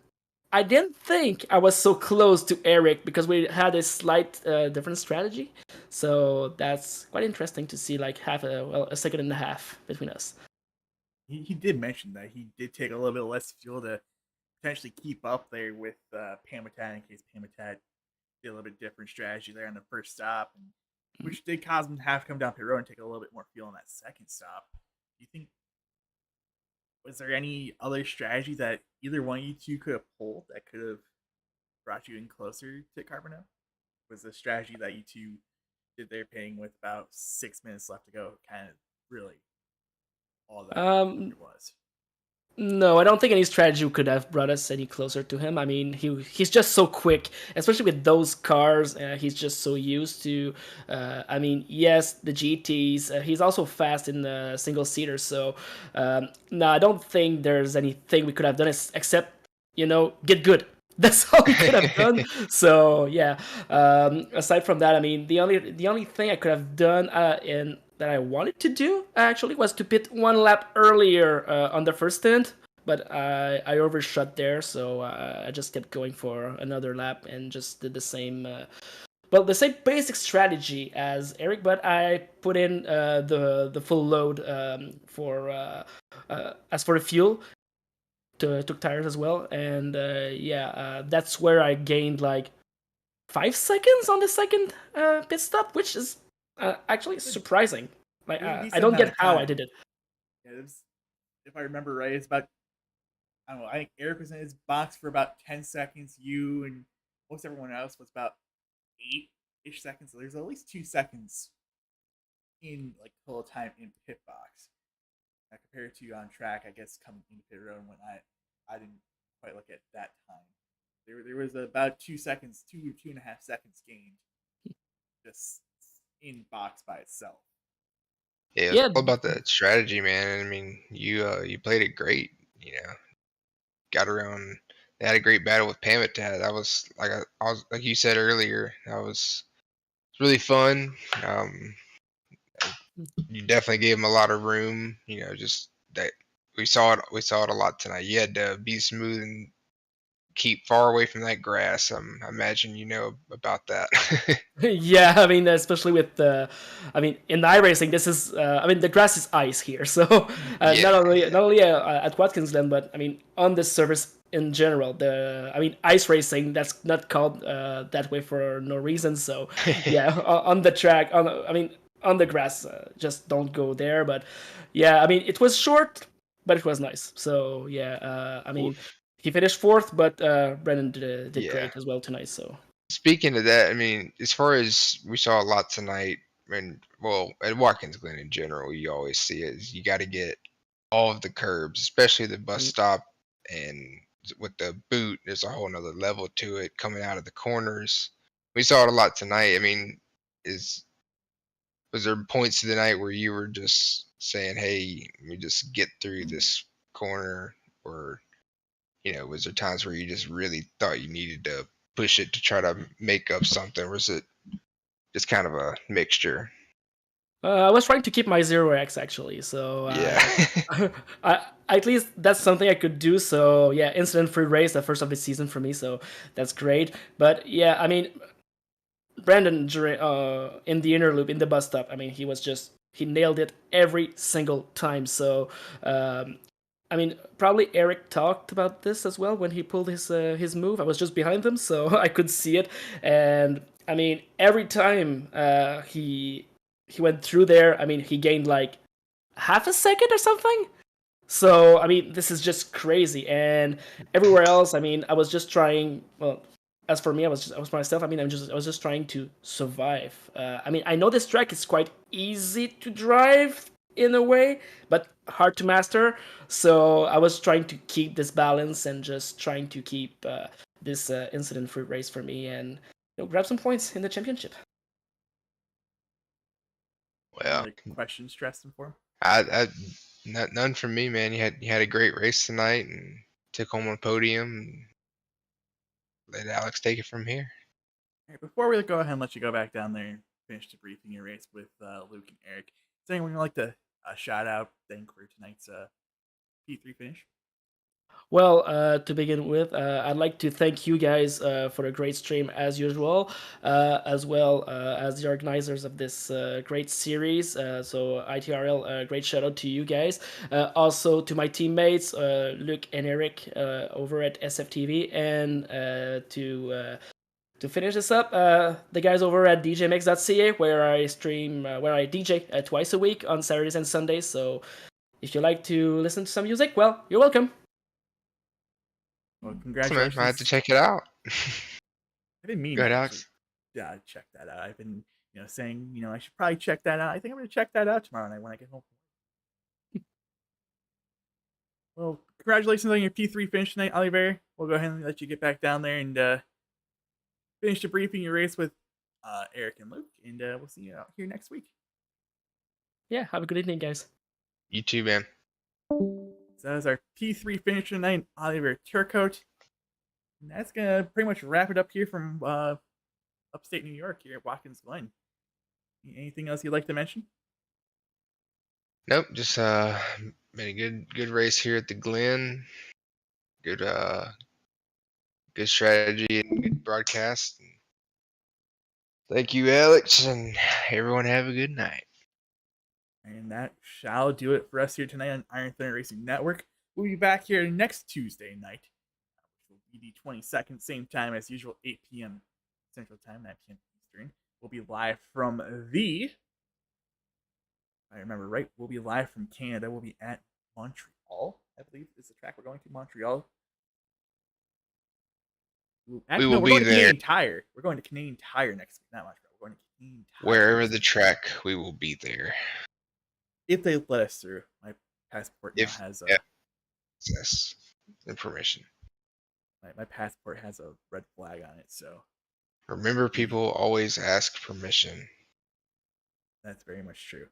I didn't think I was so close to Eric because we had a slight different strategy. So that's quite interesting to see, like a second and a half between us. He did mention that he did take a little bit less fuel to potentially keep up there with Pamitat in case Pamitat did a little bit different strategy there on the first stop, which did cause him to have to come down pit road and take a little bit more fuel on that second stop. Do you think, was there any other strategy that either one of you two could have pulled that could have brought you in closer to Carbonell? Was the strategy that you two did there pitting with about 6 minutes left to go kind of really all that it was? No, I don't think any strategy could have brought us any closer to him. I mean, he's just so quick, especially with those cars. He's just so used to. I mean, yes, the GTs. He's also fast in the single seater. So, no, I don't think there's anything we could have done except get good. That's all we could have done. So yeah. Aside from that, I mean, the only thing I could have done in that I wanted to do actually was to pit one lap earlier on the first stint, but I overshot there, so I just kept going for another lap and just did the same. The same basic strategy as Eric, but I put in the full load for as for the fuel. Took tires as well, and that's where I gained like 5 seconds on the second pit stop, which is actually surprising. Like It was a I decent don't amount get of how I time. did it. Yeah, it was, if I remember right, it's about, I don't know. I think Eric was in his box for about 10 seconds. You and most everyone else was about 8-ish seconds. So there's at least 2 seconds in like total time in pit box. Compared to on track, I guess coming into pit road when I didn't quite look at that time. There was about 2 seconds, 2.5 seconds gained just in box by itself. Yeah, it's Yeah, all about that strategy, man. I mean, you played it great. Got around. They had a great battle with Pamitat. That was I was like you said earlier. That was really fun. You definitely gave him a lot of room. Just that we saw it. We saw it a lot tonight. You had to be smooth and keep far away from that grass. I imagine you know about that. yeah. I mean, especially with I mean, in iRacing, this is. I mean, the grass is ice here, so Yeah, not only at Watkins Glen, but I mean, on this surface in general. I mean, ice racing. That's not called that way for no reason. So, yeah, on the track, I mean, on the grass, just don't go there. But yeah, I mean, it was short, but it was nice. So yeah, I mean, he finished fourth, but Brennan did yeah. great as well tonight. So. Speaking of that, I mean, as far as we saw a lot tonight, and well, at Watkins Glen in general, you always see is you got to get all of the curbs, especially the bus stop, and with the boot, there's a whole nother level to it coming out of the corners. We saw it a lot tonight. I mean, is was there points of the night where you were just saying, "Hey, let me just get through this corner," or was there times where you just really thought you needed to push it to try to make up something? Or was it just kind of a mixture? I was trying to keep my 0x actually, so Yeah. at least that's something I could do. So yeah, incident-free race, the first of the season for me, so that's great. But yeah, I mean, Brandon during in the inner loop in the bus stop, I mean, he nailed it every single time. So I mean, probably Eric talked about this as well when he pulled his move. I was just behind him, so I could see it. And I mean, every time he went through there, I mean, he gained like half a second or something. So I mean, this is just crazy. And everywhere else, I mean, I was just trying. Well, as for me, I was myself. I mean, I was just trying to survive. I mean, I know this track is quite easy to drive in a way, but hard to master. So I was trying to keep this balance and just trying to keep this incident-free race for me and grab some points in the championship. Well, Like question stressed him for. none from me, man. You had a great race tonight and took home a podium. And let Alex take it from here. All right, before we go ahead and let you go back down there and finish debriefing your race with Luke and Eric, is anyone you'd like to shout out, thank for tonight's P3 finish? Well, to begin with, I'd like to thank you guys for a great stream as usual, as well as the organizers of this great series. So ITRL, great shout out to you guys. Also to my teammates, Luke and Eric over at SFTV, and to finish this up, the guys over at DJMix.ca, where I stream, where I DJ twice a week on Saturdays and Sundays. So if you like to listen to some music, well, you're welcome. Well, Awesome, man. congratulations. I had to check it out. I didn't mean Go ahead, to Alex. actually check that out. I've been saying I should probably check that out. I think I'm going to check that out tomorrow night when I get home. Well, congratulations on your P3 finish tonight, Oliver. We'll go ahead and let you get back down there and finish debriefing your race with Eric and Luke, and we'll see you out here next week. Yeah, have a good evening, guys. You too, man. So that was our P3 finisher tonight, Oliver Turcotte. And that's gonna pretty much wrap it up here from upstate New York here at Watkins Glen. Anything else you'd like to mention? Nope, just been a good race here at the Glen. Good good strategy and good broadcast. Thank you, Alex, and everyone have a good night. And that shall do it for us here tonight on Iron Thunder Racing Network. We'll be back here next Tuesday night, which will be the 22nd, same time as usual, 8 p.m. Central Time, 9 p.m. Eastern. We'll be live from if I remember right, we'll be live from Canada. We'll be at Montreal, I believe is the track we're going to, Montreal. Actually, will no, we're be going to there. Canadian Tire. We're going to Canadian Tire next week, not Montreal. We're going to Canadian Tire. Wherever the track, we will be there. If they let us through. My passport now has a access and permission. my passport has a red flag on it, so Remember, people always ask permission. that's very much true.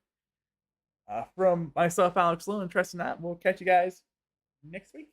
From myself, Alex Lowe, and Treston Knott, we'll catch you guys next week.